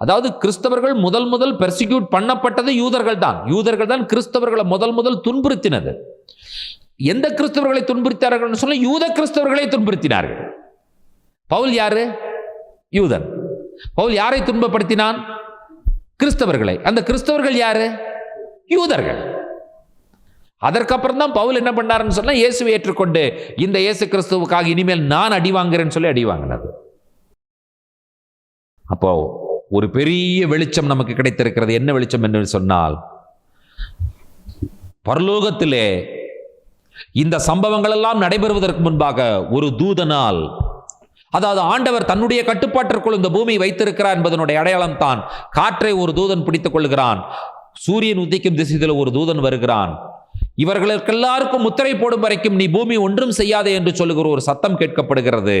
அதாவது கிறிஸ்தவர்கள் முதல் பெர்சிக்யூட் பண்ணப்பட்டது யூதர்கள் தான் கிறிஸ்தவர்களை முதல் துன்புறுத்தினது. எந்த கிறிஸ்தவர்களை துன்புறுத்தார்கள் சொல்ல, யூத கிறிஸ்தவர்களை துன்புறுத்தினார்கள். பவுல் யாரு? யூதன். பவுல் யாரை துன்பப்படுத்தினான்? கிறிஸ்தவர்களை. அந்த கிறிஸ்தவர்கள் யாரு? யூதர்கள். அதற்கப்புறம் தான் பவுல் என்ன பண்ணாருன்னு சொன்னா, இயேசுவை ஏற்றுக்கொண்டு இந்த இயேசு கிறிஸ்துவுக்காக இனிமேல் நான் அடி வாங்குறேன்னு சொல்லி அடி வாங்கினது. அப்போ ஒரு பெரிய வெளிச்சம் நமக்கு கிடைத்திருக்கிறது. என்ன வெளிச்சம் என்று சொன்னால், பரலோகத்திலே இந்த சம்பவங்கள் எல்லாம் நடைபெறுவதற்கு முன்பாக ஒரு தூதனால் அதாவது ஆண்டவர் தன்னுடைய கட்டுப்பாட்டிற்குள் இந்த பூமி வைத்திருக்கிறார் என்பதனுடைய அடையாளம் தான் காற்றை ஒரு தூதன் பிடித்துக் கொள்கிறான், சூரியன் உதிக்கும் திசையில் ஒரு தூதன் வருகிறான், இவர்களுக்கு எல்லாருக்கும் முத்திரை போடும் வரைக்கும் நீ பூமி ஒன்றும் செய்யாதே என்று சொல்லுகிற ஒரு சத்தம் கேட்கப்படுகிறது.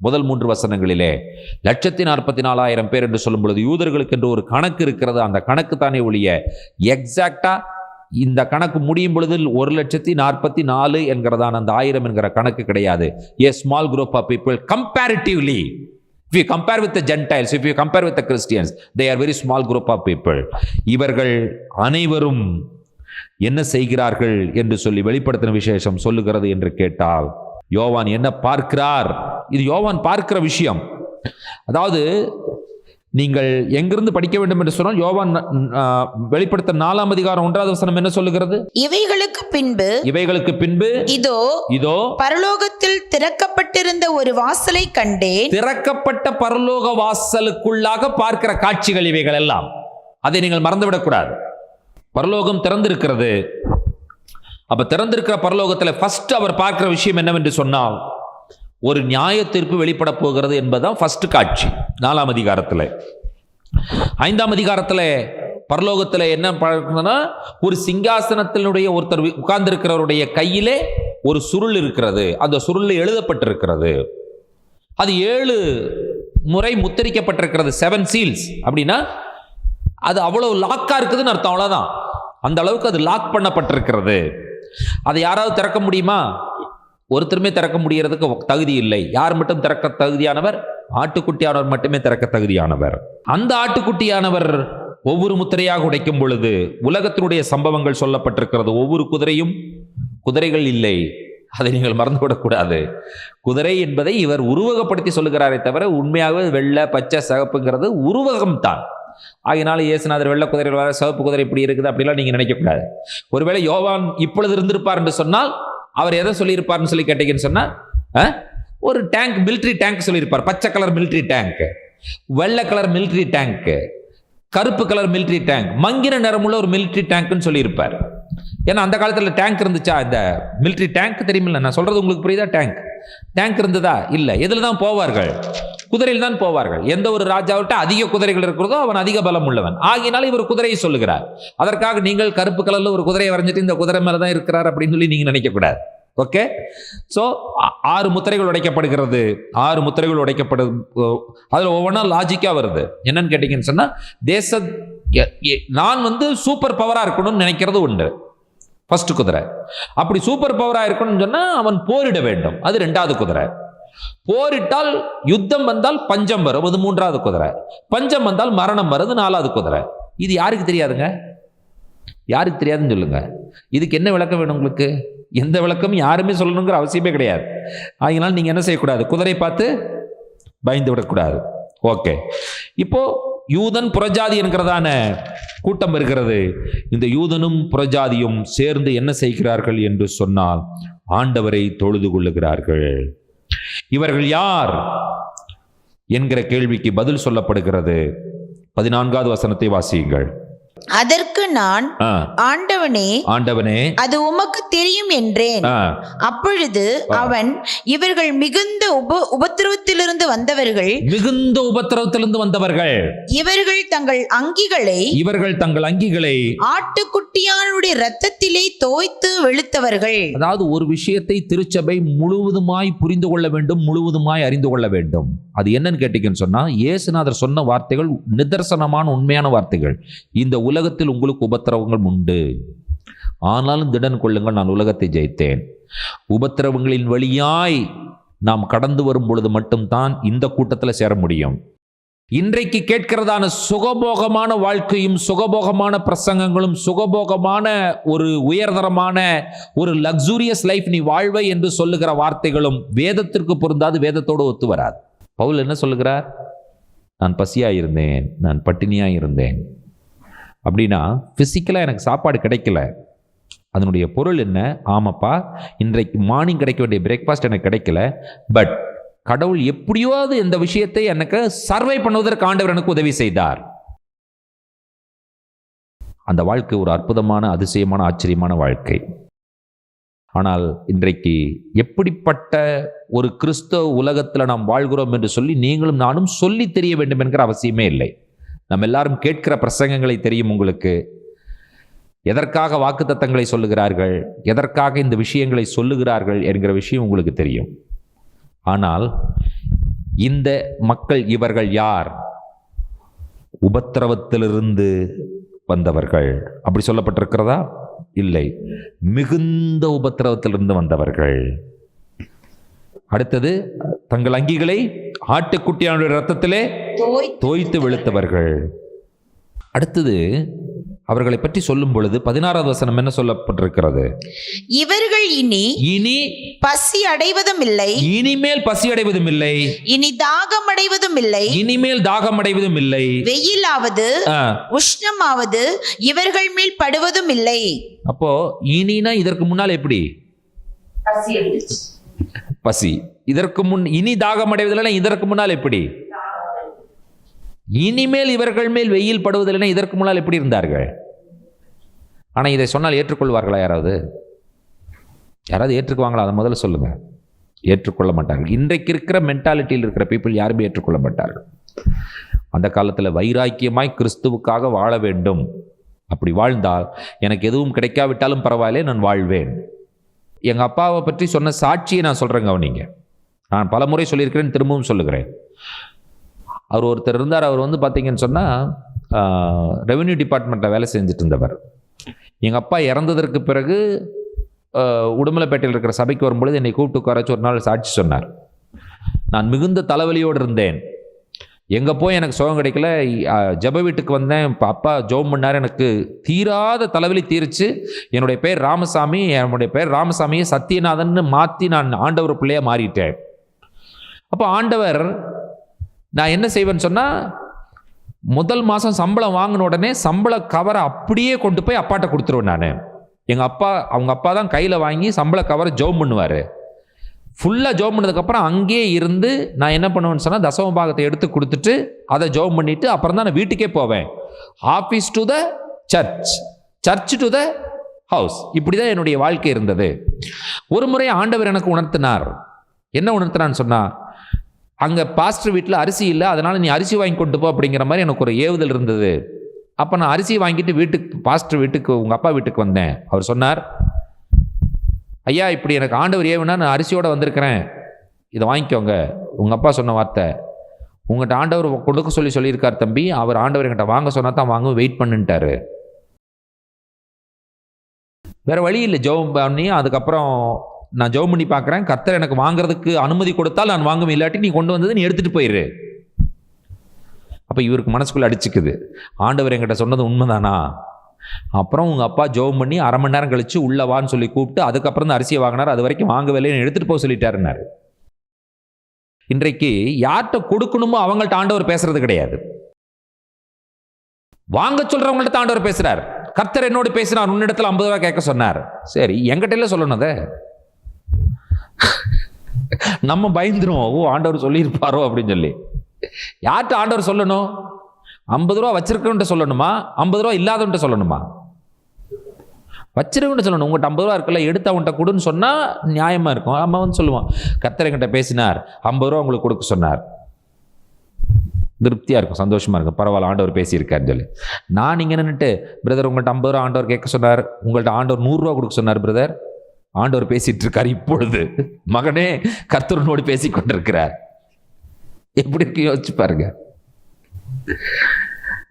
முதல் 3 வசனங்களிலே 1,44,000 பேர் என்று சொல்லும் பொழுது யூதர்களுக்கு என்று ஒரு கணக்கு இருக்கிறது. அந்த கணக்கு தானே ஒழிய எக்ஸாக்டா இந்த கணக்கு முடியும் பொழுது 1,44,000 என்கிறதான அந்த 1000 என்கிற கணக்கு கிடையாது. A small group of people comparatively, if you compare with the Gentiles, if you compare with the Christians, they are very small group of people. இவர்கள் அனைவரும் என்ன செய்கிறார்கள் என்று சொல்லி வெளிப்படுத்தின விசேஷம் சொல்லுகிறது என்று கேட்டால், யோவான் என்ன பார்க்கிறார்? இது யோவான் பார்க்கிற விஷயம். அதாவது நீங்கள் எங்கிருந்து படிக்க வேண்டும் என்று சொன்னால் யோவான் வெளிப்படுத்த 4ஆம் அதிகாரம் 1வது வசனம் என்ன சொல்லுகிறது? இவைகளுக்கு பின்பு இதோ பரலோகத்தில் திறக்கப்பட்டிருந்த ஒரு வாசலை கண்டேன். திறக்கப்பட்ட பரலோக வாசலுக்குள்ளாக பார்க்கிற காட்சிகள் இவைகள் எல்லாம். அதை நீங்கள் மறந்துவிடக்கூடாது. பரலோகம் திறந்திருக்கிறது. அப்ப திறந்திருக்கிற பரலோகத்தில் ஃபர்ஸ்ட் அவர் பார்க்கிற விஷயம் என்னவென்று சொன்னால், ஒரு நியாய தீர்ப்பு வெளிப்பட போகிறது என்பதுதான் ஃபர்ஸ்ட் காட்சி 4ஆம் அதிகாரத்தில். 5ஆம் அதிகாரத்தில் பரலோகத்தில் என்ன பார்க்கணும்னா, ஒரு சிங்காசனத்தினுடைய ஒருத்தர் உட்கார்ந்திருக்கிறவருடைய கையிலே ஒரு சுருள் இருக்கிறது. அந்த சுருளில் எழுதப்பட்டிருக்கிறது. அது 7 முறை முத்திரிக்கப்பட்டிருக்கிறது. 7 சீல்ஸ் அப்படின்னா அது அவ்வளவு லாக்கா இருக்குதுன்னு அர்த்தம். அவ்வளவுதான். அந்த அளவுக்கு அது லாக் பண்ணப்பட்டிருக்கிறது. அதை யாராவது திறக்க முடியுமா? ஒருத்தருமே திறக்க முடியறதுக்கு தகுதி இல்லை. யார் மட்டும் திறக்க தகுதியானவர்? ஆட்டுக்குட்டியானவர் மட்டுமே திறக்க தகுதியானவர். அந்த ஆட்டுக்குட்டியானவர் ஒவ்வொரு முத்திரையாக உடைக்கும் பொழுது உலகத்தினுடைய சம்பவங்கள் சொல்லப்பட்டிருக்கிறது. ஒவ்வொரு குதிரைகள் இல்லை. அதை நீங்கள் மறந்துவிடக்கூடாது. குதிரை என்பதை இவர் உருவகப்படுத்தி சொல்லுகிறாரே தவிர உண்மையாகவே வெள்ளை, பச்சை, சிவப்புங்கிறது உருவகம் தான். ஆகினால இயேசுநாதர் வெள்ளை குதிரை வர சிவப்பு குதிரை இப்படி இருக்குது அப்படிலாம் நீங்க நினைக்கக்கூடாது. ஒருவேளை யோவான் இப்பொழுது இருந்திருப்பார் என்று சொன்னால் அவர் எதை சொல்லியிருப்பார்னு சொல்லி கேட்டீங்கன்னு சொன்னா, ஒரு டேங்க், மிலிட்ரி டேங்க் சொல்லியிருப்பார். பச்சை கலர் மிலிட்ரி டேங்க், வெள்ளை கலர் மிலிட்ரி டேங்க், கருப்பு கலர் மிலிட்ரி டேங்க், மங்கின நிறமுள்ள ஒரு மிலிட்ரி டேங்க்னு சொல்லியிருப்பார். ஏன்னா அந்த காலத்தில் டேங்க் இருந்துச்சா? இந்த மிலிட்ரி டேங்க் தெரியுமில்ல, நான் சொல்றது உங்களுக்கு புரியுதா? டேங்க் இருந்ததா? இல்லை. எதில் தான் போவார்கள்? குதிரையில் தான் போவார்கள். எந்த ஒரு ராஜாவிட்ட அதிக குதிரைகள் இருக்கிறதோ அவன் அதிக பலம் உள்ளவன். ஆகினால இவர் குதிரையை சொல்லுகிறார். அதற்காக நீங்கள் கருப்பு கலர்ல ஒரு குதிரையை வரைஞ்சிட்டு இந்த குதிரை மேல தான் இருக்கிறார் அப்படின்னு சொல்லி நீங்க நினைக்க கூடாது. ஓகே. சோ 6 முத்திரைகள் உடைக்கப்படுகிறது. 6 முத்திரைகள் உடைக்கப்படும். அதுல ஒவ்வொன்றா லாஜிக்கா வருது. என்னன்னு கேட்டீங்கன்னு சொன்னா, நான் சூப்பர் பவரா இருக்கணும்னு நினைக்கிறது உண்டு. ஃபர்ஸ்ட் குதிரை. அப்படி சூப்பர் பவரா இருக்கணும்னு சொன்னா அவன் போரிட வேண்டும். அது 2வது குதிரை. போரிட்டால் யுத்தம் வந்தால் பஞ்சம் வரும். அது 3வது குதிரை. பஞ்சம் வந்தால் மரணம் வருது 4வது குதிரை. இது யாருக்கு தெரியாதுங்க? யாருக்கு தெரியாதுன்னு சொல்லுங்க. இதுக்கு என்ன விளக்கம் வேணும் உங்களுக்கு? எந்த விளக்கம் யாருமே சொல்லணுங்கிற அவசியமே கிடையாது. அதனால நீங்க என்ன செய்யக்கூடாது? குதிரை பார்த்து பயந்து விடக்கூடாது. ஓகே. இப்போ யூதன் புறஜாதி என்கிறதான கூட்டம் இருக்கிறது. இந்த யூதனும் புறஜாதியும் சேர்ந்து என்ன செய்கிறார்கள் என்று சொன்னால், ஆண்டவரை தொழுது கொள்ளுகிறார்கள். இவர்கள் யார் என்கிற கேள்விக்கு பதில் சொல்லப்படுகிறது. 14வது வசனத்தை வாசியுங்கள். அதற்கு நான், ஆண்டவனே அது உமக்கு தெரியும் என்றேன். அப்பொழுது அவன், இவர்கள் மிகுந்த உபத்திரவத்திலிருந்து வந்தவர்கள், இவர்கள் தங்கள் அங்கிகளை ஆட்டுக்குட்டியானுடைய இரத்தத்திலே தோய்த்து வெளுத்தவர்கள். அதாவது ஒரு விஷயத்தை திருச்சபை முழுவதுமாய் புரிந்து கொள்ள வேண்டும், முழுவதுமாய் அறிந்து கொள்ள வேண்டும். அது என்னன்னு கேட்டீங்கன்னு சொன்னா, இயேசுநாதர் சொன்ன வார்த்தைகள் நிதர்சனமான உண்மையான வார்த்தைகள். இந்த உலகத்தில் உங்களுக்கு உபத்திரவங்கள் உண்டு, ஆனாலும் திடன் கொள்ளுங்கள், நான் உலகத்தை ஜெயித்தேன். உபத்திரவங்களின் வழியாய் நாம் கடந்து வரும் பொழுது மட்டும்தான் இந்த கூட்டத்தில் சேர முடியும். இன்றைக்கு கேட்கிறதான சுகபோகமான வாழ்க்கையும் சுகபோகமான பிரசங்கங்களும் சுகபோகமான ஒரு உயர்தரமான ஒரு லக்ஸூரியஸ் லைஃப் நீ வாழ்வை என்று சொல்லுகிற வார்த்தைகளும் வேதத்திற்கு பொருந்தாது, வேதத்தோடு ஒத்து வராது. பவுல் என்ன சொல்லுகிறார்? நான் பசியாயிருந்தேன், நான் பட்டினியாயிருந்தேன். அப்படின்னா பிசிக்கலாக எனக்கு சாப்பாடு கிடைக்கல. அதனுடைய பொருள் என்ன? ஆமாப்பா, இன்றைக்கு மார்னிங் கிடைக்க வேண்டிய பிரேக்ஃபாஸ்ட் எனக்கு கிடைக்கல. பட் கடவுள் எப்படியாவது இந்த விஷயத்தை எனக்கு சர்வை பண்ணுவதற்கு ஆண்டவர் எனக்கு உதவி செய்தார். அந்த வாழ்க்கை ஒரு அற்புதமான, அதிசயமான, ஆச்சரியமான வாழ்க்கை. ஆனால் இன்றைக்கு எப்படிப்பட்ட ஒரு கிறிஸ்தவ உலகத்தில் நாம் வாழ்கிறோம் என்று சொல்லி நீங்களும் நானும் சொல்லி தெரிய வேண்டும் என்கிற அவசியமே இல்லை. நம்ம எல்லாரும் கேட்கிற பிரசங்கங்களை தெரியும் உங்களுக்கு. எதற்காக வாக்குத்தத்தங்களை சொல்லுகிறார்கள், எதற்காக இந்த விஷயங்களை சொல்லுகிறார்கள் என்கிற விஷயம் உங்களுக்கு தெரியும். ஆனால் இந்த மக்கள் இவர்கள் யார்? உபத்திரவத்திலிருந்து வந்தவர்கள். அப்படி சொல்லப்பட்டிருக்கிறதா? இல்லை, மிகுந்த உபத்திரவத்திலிருந்து வந்தவர்கள். அடுத்தது, தங்கள் அங்கிகளை ஆட்டுக்குட்டியானுடைய இரத்தத்திலே தோய்த்து வெளுத்தவர்கள். அடுத்தது அவர்களை பற்றி சொல்லும் பொழுது 16வது வசனம் என்ன சொல்லப்பட்டிருக்கிறது? இவர்கள் இனி பசி அடைவதும் இல்லை, இனிமேல் பசி அடைவதும் இல்லை, இனி தாகம் அடைவதும் இல்லை, இனிமேல் தாகம் அடைவதும் இல்லை, வெயிலாவது உஷ்ணமாவது இவர்கள் மேல் படுவதும் இல்லை. அப்போ இனினா இதற்கு முன்னால் எப்படி பசி, இதற்கு முன் இனி தாகம் அடைவதில்லை, இதற்கு முன்னால் எப்படி? இனிமேல் இவர்கள் மேல் வெயில் படுவதில்லை, இதற்கு முன்னால் எப்படி இருந்தார்கள்? ஆனால் இதை சொன்னால் ஏற்றுக்கொள்வார்களா? யாராவது ஏற்றுக்குவாங்களா? அதை முதல்ல சொல்லுங்க. ஏற்றுக்கொள்ள மாட்டார்கள். இன்றைக்கு இருக்கிற மென்டாலிட்டியில் இருக்கிற பீப்புள் யாருமே ஏற்றுக்கொள்ள மாட்டார்கள். அந்த காலத்தில் வைராக்கியமாய் கிறிஸ்துவுக்காக வாழ வேண்டும். அப்படி வாழ்ந்தால் எனக்கு எதுவும் கிடைக்காவிட்டாலும் பரவாயில்லை, நான் வாழ்வேன். எங்கள் அப்பாவை பற்றி சொன்ன சாட்சியை நான் சொல்கிறேங்க. அவனிங்க நான் பல முறை சொல்லியிருக்கிறேன், திரும்பவும் சொல்லுகிறேன். அவர் ஒருத்தர் இருந்தார். அவர் வந்து பார்த்தீங்கன்னு சொன்னால் ரெவென்யூ டிபார்ட்மெண்ட்டில் வேலை செஞ்சுட்டு இருந்தவர். எங்கள் அப்பா இறந்ததற்கு பிறகு உடுமலைப்பேட்டையில் இருக்கிற சபைக்கு வரும்பொழுது என்னை கூப்பிட்டு உட்காரச்சு ஒரு நாள் சாட்சி சொன்னார். நான் மிகுந்த தலைவலியோடு இருந்தேன். எங்கே போய் எனக்கு சுகம் கிடைக்கல. ஜப வீட்டுக்கு வந்தேன். இப்போ அப்பா ஜெபம் பண்ணார். எனக்கு தீராத தலைவலி தீர்ச்சு. என்னுடைய பேர் ராமசாமி. என்னுடைய பேர் ராமசாமியை சத்தியநாதன் மாற்றி நான் ஆண்டவர் பிள்ளையாக மாறிட்டேன். அப்போ ஆண்டவர், நான் என்ன செய்வேன்னு சொன்னால், முதல் மாதம் சம்பளம் வாங்கின உடனே சம்பள கவரை அப்படியே கொண்டு போய் அப்பாட்ட கொடுத்துருவேன். நான் அவங்க அப்பா தான் கையில் வாங்கி சம்பள கவரை ஜோம் பண்ணுவார். ஃபுல்லாக ஜோம் பண்ணதுக்கப்புறம் அங்கேயே இருந்து நான் என்ன பண்ணுவேன்னு சொன்னால், தசம பாகத்தை எடுத்து கொடுத்துட்டு அதை ஜோம் பண்ணிவிட்டு அப்புறம் தான் நான் வீட்டுக்கே போவேன். Office to the church, search to the house. இப்படி தான் என்னுடைய வாழ்க்கை இருந்தது. ஒரு முறை ஆண்டவர் எனக்கு உணர்த்தினார். என்ன உணர்த்தினான்னு சொன்னால், அங்கே பாஸ்டர் வீட்டில் அரிசி இல்லை, அதனால் நீ அரிசி வாங்கி கொண்டு போ அப்படிங்கிற மாதிரி எனக்கு ஒரு ஏவுதல் இருந்தது. அப்போ நான் அரிசி வாங்கிட்டு பாஸ்டர் வீட்டுக்கு, உங்கள் அப்பா வீட்டுக்கு வந்தேன். அவர் சொன்னார், ஐயா இப்படி எனக்கு ஆண்டவர் ஏவுனா நான் அரிசியோடு வந்திருக்கிறேன், இதை வாங்கிக்கோங்க. உங்கள் அப்பா சொன்ன வார்த்தை, உங்கள்கிட்ட ஆண்டவர் கொடுக்க சொல்லியிருக்கார் தம்பி. அவர் ஆண்டவர் என்கிட்ட வாங்க சொன்னா தான் வாங்க, வெயிட் பண்ணுன்ட்டாரு. வேற வழி இல்லை. ஜெபம் பண்ணி அதுக்கப்புறம் நான் ஜெபம் பண்ணி பார்க்குறேன். கர்த்தர் எனக்கு வாங்குறதுக்கு அனுமதி கொடுத்தால் நான் வாங்குவேன், இல்லாட்டி நீ கொண்டு வந்தது நீ எடுத்துகிட்டு போயிரு. அப்போ இவருக்கு மனசுக்குள்ளே அடிச்சுக்குது, ஆண்டவர் என்கிட்ட சொன்னது உண்மைதானா? அப்புறம் உங்கள் அப்பா ஜெபம் பண்ணி அரை மணி நேரம் கழித்து உள்ளே வான்னு சொல்லி கூப்பிட்டு அதுக்கப்புறம் தான் அரிசியை வாங்கினார். அது வரைக்கும் வாங்கவே இல்லை, எடுத்துகிட்டு போக சொல்லிட்டாருன்னாரு. இன்றைக்கு யார்கிட்ட கொடுக்கணுமோ அவங்கள்ட்ட ஆண்டவர் பேசுறது கிடையாது. வாங்க சொல்கிறவங்கள்ட்ட ஆண்டவர் பேசுகிறார். கர்த்தர் என்னோடு பேசினார், உன்னிடத்தில் 50 ரூபா கேட்க சொன்னார். சரி, என்கிட்ட இல்லை சொல்லணும். அதை நம்ம பயந்துருவோம், ஓ ஆண்டவர் சொல்லியிருப்பாரோ அப்படின்னு சொல்லி. யார்கிட்ட ஆண்டவர் சொல்லணும்? 50 ரூபா வச்சிருக்கவன்ட்ட சொல்லணுமா, 50 ரூபா இல்லாதவன்ட்ட சொல்லணுமா? வச்சிருக்கவன்ட்ட சொல்லணும். உங்கள்கிட்ட 50 ரூபா இருக்குல்ல, எடுத்து அவன்கிட்ட கொடுன்னு சொன்னால் நியாயமாக இருக்கும். நம்ம வந்து சொல்லுவான், கர்த்தர் என்கிட்ட பேசினார், 50 ரூபா உங்களுக்கு கொடுக்க சொன்னார். திருப்தியாக இருக்கும், சந்தோஷமாக இருக்கும், பரவாயில்ல ஆண்டவர் பேசியிருக்காருன்னு சொல்லி. நான் இங்கே நின்றுட்டு, பிரதர் உங்கள்கிட்ட 50 ரூபா ஆண்டவர் கேட்க சொன்னார், உங்கள்கிட்ட ஆண்டவர் 100 ரூபா கொடுக்க சொன்னார் பிரதர். ஆண்டவர் பேசிட்டு இருக்கார் இப்பொழுது, மகனே கர்த்தரோடு பேசி கொண்டிருக்கிறார். எப்படி இருக்கு யோசிச்சு பாருங்க.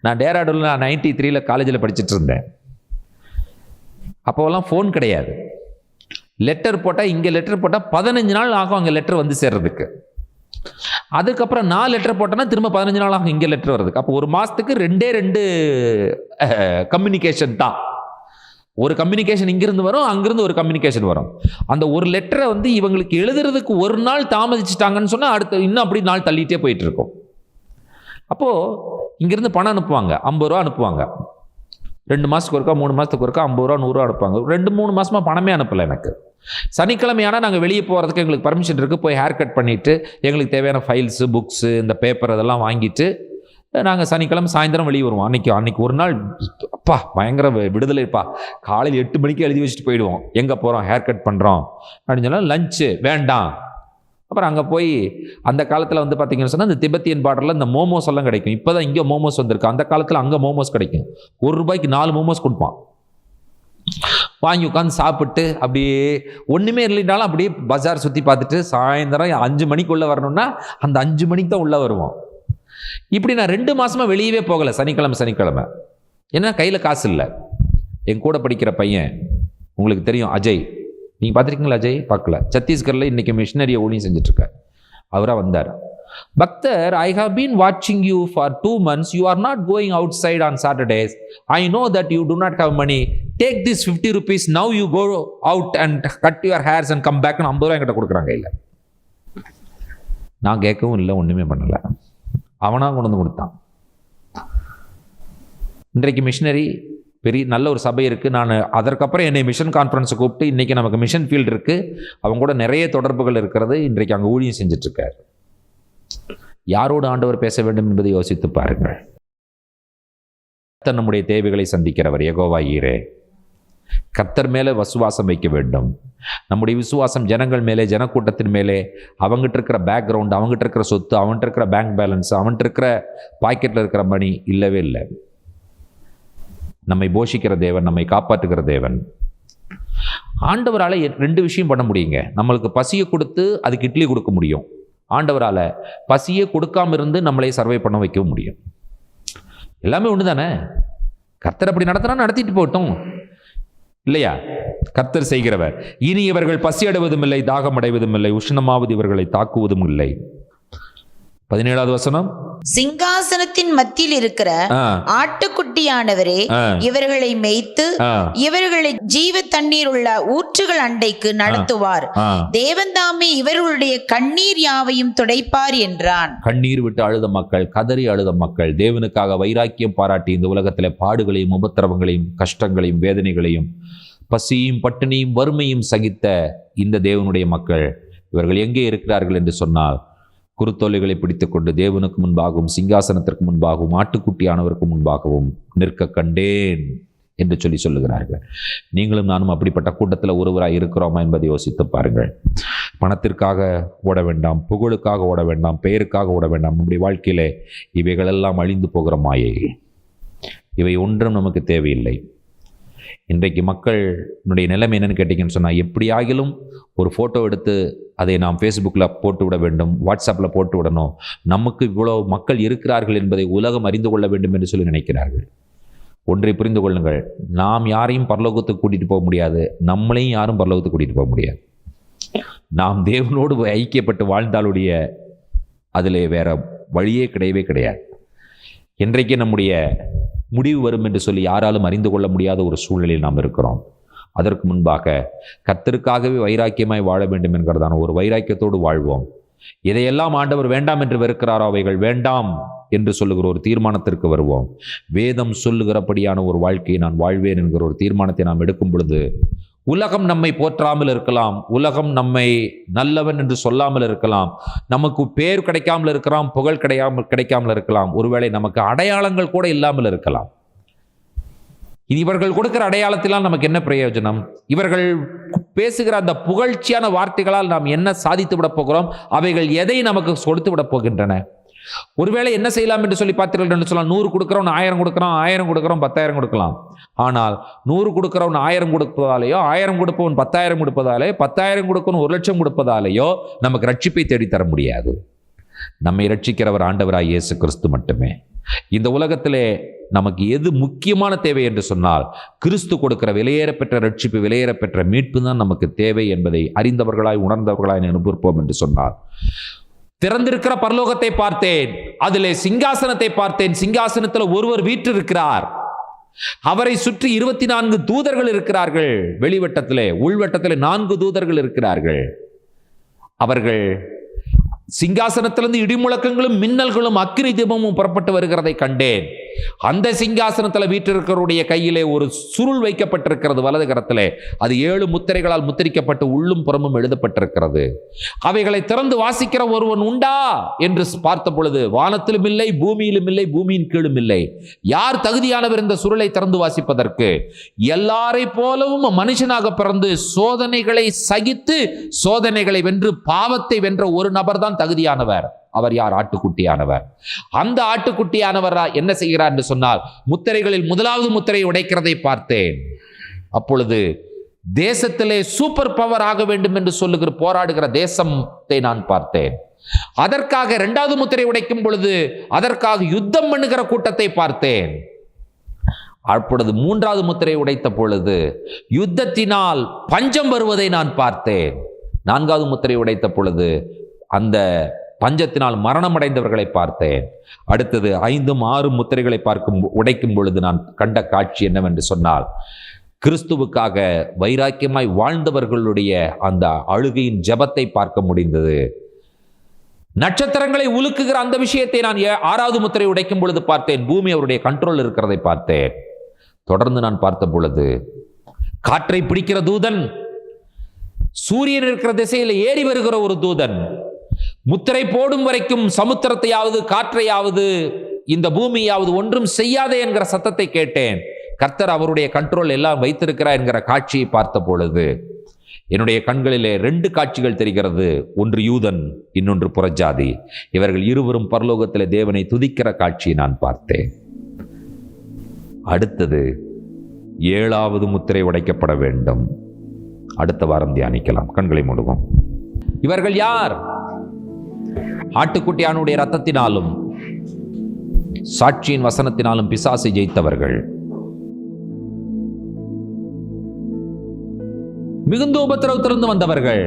நான் டேராடூனில் 93 காலேஜில் படிச்சுட்டு இருந்தேன். அப்போவெல்லாம் ஃபோன் கிடையாது. லெட்டர் போட்டால், இங்கே லெட்டர் போட்டால் 15 நாள் ஆகும் அங்கே லெட்டர் வந்து சேர்றதுக்கு. அதுக்கப்புறம் 4 லெட்டர் போட்டோன்னா திரும்ப 15 நாள் ஆகும் இங்கே லெட்டர் வர்றதுக்கு. அப்போ ஒரு மாதத்துக்கு 2 கம்யூனிகேஷன் தான். ஒரு கம்யூனிகேஷன் இங்கிருந்து வரும், அங்கிருந்து ஒரு கம்யூனிகேஷன் வரும். அந்த ஒரு லெட்டரை வந்து இவங்களுக்கு எழுதுறதுக்கு ஒரு நாள் தாமதிச்சுட்டாங்கன்னு சொன்னால் அடுத்த இன்னும் அப்படி நாள் தள்ளிட்டே போயிட்டு இருக்கும். அப்போது இங்கிருந்து பணம் அனுப்புவாங்க, 50 ரூபா அனுப்புவாங்க. 2 மாதத்துக்கு ஒருக்கா 3 மாதத்துக்கு ஒருக்கா 50 ரூபா 100 ரூபா அனுப்புவாங்க. 2-3 மாதமாக பணமே அனுப்பலை எனக்கு. சனிக்கிழமையானால் நாங்கள் வெளியே போகிறதுக்கு எங்களுக்கு பர்மிஷன் இருக்குது. போய் ஹேர் கட் பண்ணிவிட்டு எங்களுக்கு தேவையான ஃபைல்ஸு, புக்ஸு, இந்த பேப்பர் அதெல்லாம் வாங்கிட்டு நாங்கள் சனிக்கிழமை சாயந்தரம் வெளியே வருவோம். அன்னைக்கு ஒரு நாள் அப்பா பயங்கர விடுதலைப்பா. காலையில் 8 மணிக்கு எழுதி வச்சுட்டு போயிடுவோம். எங்கே போகிறோம், ஹேர் கட் பண்ணுறோம் அப்படின்னு சொன்னால் லஞ்சு வேண்டாம். அப்புறம் அங்கே போய் அந்த காலத்தில் வந்து பார்த்தீங்கன்னு சொன்னால் இந்த திபெத்தியன் பார்டரில் இந்த மோமோஸ் எல்லாம் கிடைக்கும். இப்போ தான் இங்கே மோமோஸ் வந்திருக்கு. அந்த காலத்தில் அங்கே மோமோஸ் கிடைக்கும். ₹1 4 மோமோஸ் கொடுப்பான். வாங்கி உட்காந்து சாப்பிட்டு அப்படியே ஒன்றுமே இல்லைனாலும் அப்படியே பஜார் சுற்றி பார்த்துட்டு சாயந்தரம் 5 மணிக்குள்ளே வரணும்னா அந்த 5 மணிக்கு தான் உள்ளே வருவோம். இப்படி நான் 2 மாசமா வெளியவே போகலை. சனிக்கிழமை ஏன்னா கையில் காசு இல்லை. என் கூட படிக்கிற பையன் உங்களுக்கு தெரியும் அஜய், நீங்கள் பார்த்துருக்கீங்களா? அஜய் பார்க்கல. சத்தீஸ்கரில் இன்னைக்கு மிஷினரியை ஊழியம் செஞ்சுட்ருக்கார். அவராக வந்தார். பக்தர், ஐ ஹவ் பீன் வாட்சிங் you for 2 months. You are not going outside on Saturdays. I know that you do not have money. Take this ₹50. Now you go out and cut your hairs and come பேக்னு ₹50 என்கிட்ட கொடுக்குறாங்க கையில். நான் கேட்கவும் இல்லை, ஒன்றுமே பண்ணலை. அவனாக கொண்டு வந்து கொடுத்தான். இன்றைக்கு மிஷினரி பெரிய நல்ல ஒரு சபை இருக்குது. நான் அதற்கப்புறம் என்னை மிஷன் கான்ஃபரன்ஸை கூப்பிட்டு இன்றைக்கி நமக்கு மிஷன் ஃபீல்டு இருக்குது, அவங்க கூட நிறைய தொடர்புகள் இருக்கிறது. இன்றைக்கு அங்கே ஊழியம் செஞ்சிட்ருக்கார். யாரோடு ஆண்டவர் பேச வேண்டும் என்பதை யோசித்து பாருங்கள். கர்த்தர் நம்முடைய தேவைகளை சந்திக்கிறவர். யெகோவா ஈரே. கர்த்தர் மேலே விசுவாசம் வைக்க வேண்டும். நம்முடைய விசுவாசம் ஜனங்கள் மேலே, ஜனக்கூட்டத்தின் மேலே. அவங்ககிட்ட இருக்கிற பேக்ரவுண்ட், அவங்ககிட்ட இருக்கிற சொத்து, அவன்கிட்ட இருக்கிற பேங்க் பேலன்ஸ், அவன்கிட்ட இருக்கிற பாக்கெட்டில் இருக்கிற மணி இல்லவே இல்லை. நம்மை போஷிக்கிற தேவன், நம்மை காப்பாற்றுகிற தேவன். ஆண்டவரால் 2 விஷயம் பண்ண முடியுங்க. நம்மளுக்கு பசியை கொடுத்து அதுக்கு இட்லி கொடுக்க முடியும். ஆண்டவரால் பசியை கொடுக்காம இருந்து நம்மளை சர்வை பண்ண வைக்க முடியும். எல்லாமே ஒன்று தானே. கர்த்தர் அப்படி நடத்தினா நடத்திட்டு போட்டோம் இல்லையா? கர்த்தர் செய்கிறவர். இனி இவர்கள் பசி அடைவதும் இல்லை, தாகம் அடைவதும் இல்லை, உஷ்ணமாவது இவர்களை தாக்குவதும் இல்லை. 17வது வசனம். சிங்காசனத்தின் மத்தியில் இருக்கிற ஆட்டுக்குட்டியானவரே இவர்களை மேய்த்து இவர்களை ஜீவ தண்ணீர் உள்ள ஊற்றுகள் அண்டைக்கு நடத்துவார். தேவன் தாமே இவர்களுடைய கண்ணீர் யாவையும் துடைப்பார் என்றான். கண்ணீர் விட்டு அழுத மக்கள், கதறி அழுத மக்கள், தேவனுக்காக வைராக்கியம் பாராட்டி இந்த உலகத்தில் பாடுகளையும் உபத்திரவங்களையும் கஷ்டங்களையும் வேதனைகளையும் பசியும் பட்டினியும் வறுமையும் சகித்த இந்த தேவனுடைய மக்கள் இவர்கள் எங்கே இருக்கிறார்கள் என்று சொன்னால், குருத்தோலைகளை பிடித்துக்கொண்டு தேவனுக்கு முன்பாகவும் சிங்காசனத்திற்கு முன்பாகவும் ஆட்டுக்குட்டியானவருக்கு முன்பாகவும் நிற்க கண்டேன் என்று சொல்லுகிறார்கள். நீங்களும் நானும் அப்படிப்பட்ட கூட்டத்தில் ஒருவராய் இருக்கிறோமா என்பதை யோசித்து பாருங்கள். பணத்திற்காக ஓட வேண்டாம், புகழுக்காக ஓட வேண்டாம், பெயருக்காக ஓட வேண்டாம். நம்முடைய வாழ்க்கையிலே இவைகளெல்லாம் அழிந்து போகிற மாயை. இவை ஒன்றும் நமக்கு தேவையில்லை. இன்றைக்கு மக்களுடைய நிலைமை என்னன்னு கேட்டிங்கன்னு சொன்னால், எப்படியாகிலும் ஒரு ஃபோட்டோ எடுத்து அதை நாம் ஃபேஸ்புக்கில் போட்டு விட வேண்டும், வாட்ஸ்அப்பில் போட்டு விடணும், நமக்கு இவ்வளோ மக்கள் இருக்கிறார்கள் என்பதை உலகம் அறிந்து கொள்ள வேண்டும் என்று சொல்லி நினைக்கிறார்கள். ஒன்றை புரிந்து கொள்ளுங்கள், நாம் யாரையும் பரலோகத்துக்கு கூட்டிகிட்டு போக முடியாது, நம்மளையும் யாரும் பரலோகத்துக்கு கூட்டிகிட்டு போக முடியாது. நாம் தேவனோடு ஐக்கியப்பட்டு வாழ்ந்தாலுடைய அதில் வேற வழியே கிடையவே கிடையாது. என்றைக்கு நம்முடைய முடிவு வரும் என்று சொல்லி யாராலும் அறிந்து கொள்ள முடியாத ஒரு சூழ்நிலையில் நாம் இருக்கிறோம். அதற்கு முன்பாக கர்த்தருக்காகவே வைராக்கியமாய் வாழ வேண்டும் என்கிறதான ஒரு வைராக்கியத்தோடு வாழ்வோம். எதையெல்லாம் ஆண்டவர் வேண்டாம் என்று வெறுக்கிறாரோ அவைகள் வேண்டாம் என்று சொல்லுகிற ஒரு தீர்மானத்திற்கு வருவோம். வேதம் சொல்லுகிறபடியான ஒரு வாழ்க்கையை நான் வாழ்வேன் என்கிற ஒரு தீர்மானத்தை நாம் எடுக்கும் பொழுது, உலகம் நம்மை போற்றாமல் இருக்கலாம், உலகம் நம்மை நல்லவன் என்று சொல்லாமல் இருக்கலாம், நமக்கு பேர் கிடைக்காமல் இருக்கலாம், புகழ் கிடைக்காமல் இருக்கலாம், ஒருவேளை நமக்கு அடையாளங்கள் கூட இல்லாமல் இருக்கலாம். இவர்கள் கொடுக்கிற அடையாளத்தினால் நமக்கு என்ன பிரயோஜனம்? இவர்கள் பேசுகிற அந்த புகழ்ச்சியான வார்த்தைகளால் நாம் என்ன சாதித்து விட போகிறோம்? அவைகள் எதை நமக்கு கொடுத்து விட போகின்றன? ஒருவேளை என்ன செய்யலாம் என்று சொல்லி பார்த்தீர்கள் என்று சொல்லலாம், 100 கொடுக்கிறோம், 1000 கொடுக்கிறோம், 1000 கொடுக்கிறோம், 10,000 கொடுக்கலாம். ஆனால் 100 கொடுக்கிறவன் 1000 கொடுப்பதாலேயோ, 1000 கொடுப்பவன் 10,000 கொடுப்பதாலேயோ, 10,000 கொடுக்கணும் 1,00,000 கொடுப்பதாலேயோ நமக்கு ரட்சிப்பை தேடித்தர முடியாது. நம்மை ரட்சிக்கிறவர் ஆண்டவராய் இயேசு கிறிஸ்து மட்டுமே. இந்த உலகத்திலே நமக்கு எது முக்கியமான தேவை என்று சொன்னால், கிறிஸ்து கொடுக்கிற விலையேறப்பெற்ற ரட்சிப்பு, விலையேறப்பெற்ற மீட்பு தான் நமக்கு தேவை என்பதை அறிந்தவர்களாய் உணர்ந்தவர்களாய் அனுபவிப்போம் என்று சொன்னார். திறந்திருக்கிற பரலோகத்தை பார்த்தேன், அதிலே சிங்காசனத்தை பார்த்தேன், சிங்காசனத்தில் ஒருவர் வீற்றிருக்கிறார், அவரை சுற்றி 24 தூதர்கள் இருக்கிறார்கள். வெளிவட்டத்திலே, உள்வட்டத்திலே 4 தூதர்கள் இருக்கிறார்கள். அவர்கள் சிங்காசனத்திலிருந்து இடிமுழக்கங்களும் மின்னல்களும் அக்கினி தீபமும் புறப்பட்டு வருகிறதை கண்டேன். அந்த சிங்காசனத்தில் வீற்றிருக்கிறவருடைய கையிலே ஒரு சுருள் வைக்கப்பட்டிருக்கிறது வலது கரத்திலே. அது 7 முத்திரைகளால் முத்திரிக்கப்பட்டு உள்ளும் புறமும் எழுதப்பட்டிருக்கிறது. அவைகளை திறந்து வாசிக்கிற ஒருவன் உண்டா என்று பார்த்த பொழுது வானத்திலும் இல்லை, பூமியிலும் இல்லை, பூமியின் கீழும் இல்லை. யார் தகுதியானவர் இந்த சுருளை திறந்து வாசிப்பதற்கு? எல்லாரை போலவும் மனுஷனாக பிறந்து சோதனைகளை சகித்து சோதனைகளை வென்று பாவத்தை வென்ற ஒரு நபர் தான் தகுதியானவர். அவர் யார்? ஆட்டுக்குட்டியானவர். அந்த ஆட்டுக்குட்டியானவர் என்ன செய்கிறார் என்று சொன்னால், முத்திரைகளில் முதலாவது முத்திரையை உடைக்கிறதை பார்த்தேன். அப்பொழுது தேசத்திலே சூப்பர் பவர் ஆக வேண்டும் என்று சொல்லுகிற போராடுகிற தேசத்தை நான் பார்த்தேன். அதற்காக 2வது முத்திரை உடைக்கும் பொழுது அதற்காக யுத்தம் பண்ணுகிற கூட்டத்தை பார்த்தேன். அப்பொழுது 3வது முத்திரை உடைத்த பொழுது யுத்தத்தினால் பஞ்சம் வருவதை நான் பார்த்தேன். 4வது முத்திரை உடைத்த பொழுது அந்த பஞ்சத்தினால் மரணம் அடைந்தவர்களை பார்த்தேன். அடுத்தது 5, 6 முத்திரைகளை உடைக்கும் பொழுது நான் கண்ட காட்சி என்னவென்று சொன்னால், கிறிஸ்துவுக்காக வைராக்கியமாய் வாழ்ந்தவர்களுடைய அந்த அழுகையின் ஜெபத்தை பார்க்க முடிந்தது. நட்சத்திரங்களை உலுக்குகிற அந்த விஷயத்தை நான் 6வது முத்திரை உடைக்கும் பொழுது பார்த்தேன். பூமி அவருடைய கண்ட்ரோல் இருக்கிறதை பார்த்தேன். தொடர்ந்து நான் பார்த்த பொழுது காற்றை பிடிக்கிற தூதன், சூரியன் இருக்கிற திசையில் ஏறி வருகிற ஒரு தூதன், முத்திரை போடும் வரைக்கும் சமுத்திரத்தையாவது காற்றையாவது இந்த பூமியாவது ஒன்றும் செய்யாதே என்கிற சத்தத்தை கேட்டேன். கர்த்தர் அவருடைய கண்ட்ரோல் எல்லாம் வைத்திருக்கிறார் என்கிற காட்சியை பார்த்த பொழுது என்னுடைய கண்களிலே 2 காட்சிகள் தெரிகிறது. ஒன்று யூதன், இன்னொன்று புறஜாதி. இவர்கள் இருவரும் பரலோகத்திலே தேவனை துதிக்கிற காட்சியை நான் பார்த்தேன். அடுத்தது 7வது முத்திரை உடைக்கப்பட வேண்டும். அடுத்த வாரம் தியானிக்கலாம். கண்களை மூடுவோம். இவர்கள் யார்? ஆட்டுக்குட்டியானுடைய இரத்தத்தினாலும் சாட்சியின் வசனத்தினாலும் பிசாசை ஜெயித்தவர்கள். மிகுந்த உபத்திரவத்திலிருந்து வந்தவர்கள்.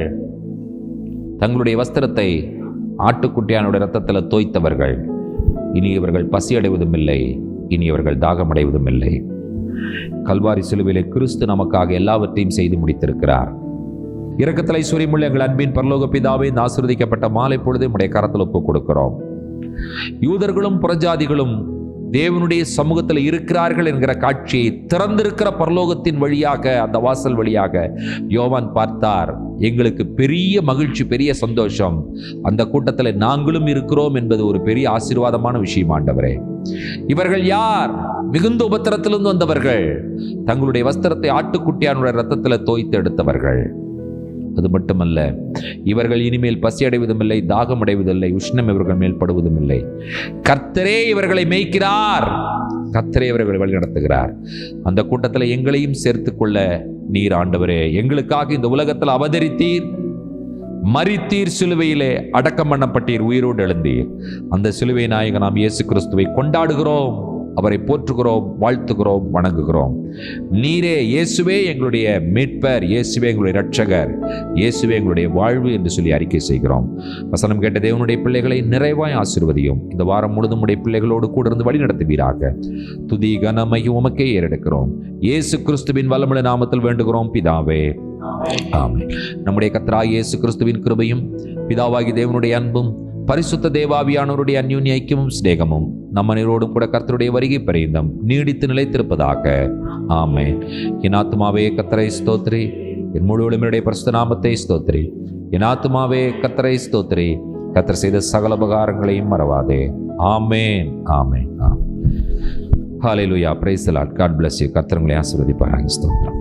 தங்களுடைய வஸ்திரத்தை ஆட்டுக்குட்டியானுடைய இரத்தத்தில் தோய்த்தவர்கள். இனி இவர்கள் பசி அடைவதும் இல்லை, இனி இவர்கள் தாகமடைவதும் இல்லை. கல்வாரி சிலுவையிலே கிறிஸ்து நமக்காக எல்லாவற்றையும் செய்து முடித்திருக்கிறார். இரக்கத்தலை சூரியமுள்ள எங்கள் அன்பின் பரலோக பிதாவே, ஆசீர்வதிக்கப்பட்ட மாலை பொழுது உடைய கரத்தில் ஒப்புக் கொடுக்கிறோம். யூதர்களும் புறஜாதிகளும் தேவனுடைய சமூகத்தில் இருக்கிறார்கள் என்கிற காட்சியை திறந்திருக்கிற பரலோகத்தின் வழியாக, அந்த வாசல் வழியாக யோவான் பார்த்தார். எங்களுக்கு பெரிய மகிழ்ச்சி, பெரிய சந்தோஷம். அந்த கூட்டத்தில் நாங்களும் இருக்கிறோம் என்பது ஒரு பெரிய ஆசீர்வாதமான விஷயம். ஆண்டவரே, இவர்கள் யார்? மிகுந்த உபத்திரத்திலிருந்து வந்தவர்கள். தங்களுடைய வஸ்திரத்தை ஆட்டுக்குட்டியானுடைய இரத்தத்தில் தோய்த்து எடுத்தவர்கள். அது மட்டுமல்ல, இவர்கள் இனிமேல் பசி அடைவதும் இல்லை, தாகம் அடைவதில்லை, உஷ்ணம் இவர்கள் மேல் படுவதும் இல்லை. கர்த்தரே இவர்களை மேய்க்கிறார், கர்த்தரே இவர்களை வழி நடத்துகிறார். அந்த கூட்டத்தில் எங்களையும் சேர்த்துக்கொள்ள நீர் ஆண்டவரே எங்களுக்காக இந்த உலகத்தில் அவதரித்தீர், மரித்தீர், சிலுவையிலே அடக்கம் பண்ணப்பட்டீர், உயிரோடு எழுந்தீர். அந்த சிலுவை நாயகன் நாம் இயேசு கிறிஸ்துவை கொண்டாடுகிறோம், அவரை போற்றுகிறோம், வாழ்த்துகிறோம், வணங்குகிறோம். நீரே, இயேசுவே எங்களுடைய மீட்பர், இயேசுவே எங்களுடைய இரட்சகர், இயேசுவே எங்களுடைய வாழ்வு என்று சொல்லி அறிக்கை செய்கிறோம். வசனம் கேட்ட தேவனுடைய பிள்ளைகளை நிறைவாய் ஆசீர்வதியும். இந்த வாரம் முழுதும் உடைய பிள்ளைகளோடு கூட இருந்து வழி நடத்துவீராக. துதி கனமையும் உமக்கே ஏறெடுக்கிறோம். இயேசு கிறிஸ்துவின் வல்லமுள்ள நாமத்தில் வேண்டுகிறோம் பிதாவே, ஆமென். நம்முடைய கர்த்தராகிய இயேசு கிறிஸ்துவின் கிருபையும் பிதாவாகி தேவனுடைய அன்பும் பரிசுத்த தேவாவியானவருடைய அந்யோன்ய ஐக்கியமும் சிநேகமும் நம்ம நீரோடும் கூட கர்த்தருடைய வருகை பரியந்தம் நீடித்து நிலைத்திருப்பதாக. ஆமென். என் ஆத்துமாவே கர்த்தரை ஸ்தோத்திரி, என் முழு உடம்புடைய பரிசுத்த நாமத்தை ஸ்தோத்திரி. என் ஆத்துமாவே கர்த்தரை ஸ்தோத்திரி, கர்த்தர் செய்த சகல உபகாரங்களையும் மறவாதே. ஆமென், ஆமென், ஆமென். ஹல்லேலூயா. Praise the Lord. God bless you. கர்த்தர் உங்களை ஆசீர்வதிப்பாராக. ஸ்தோத்திரம்.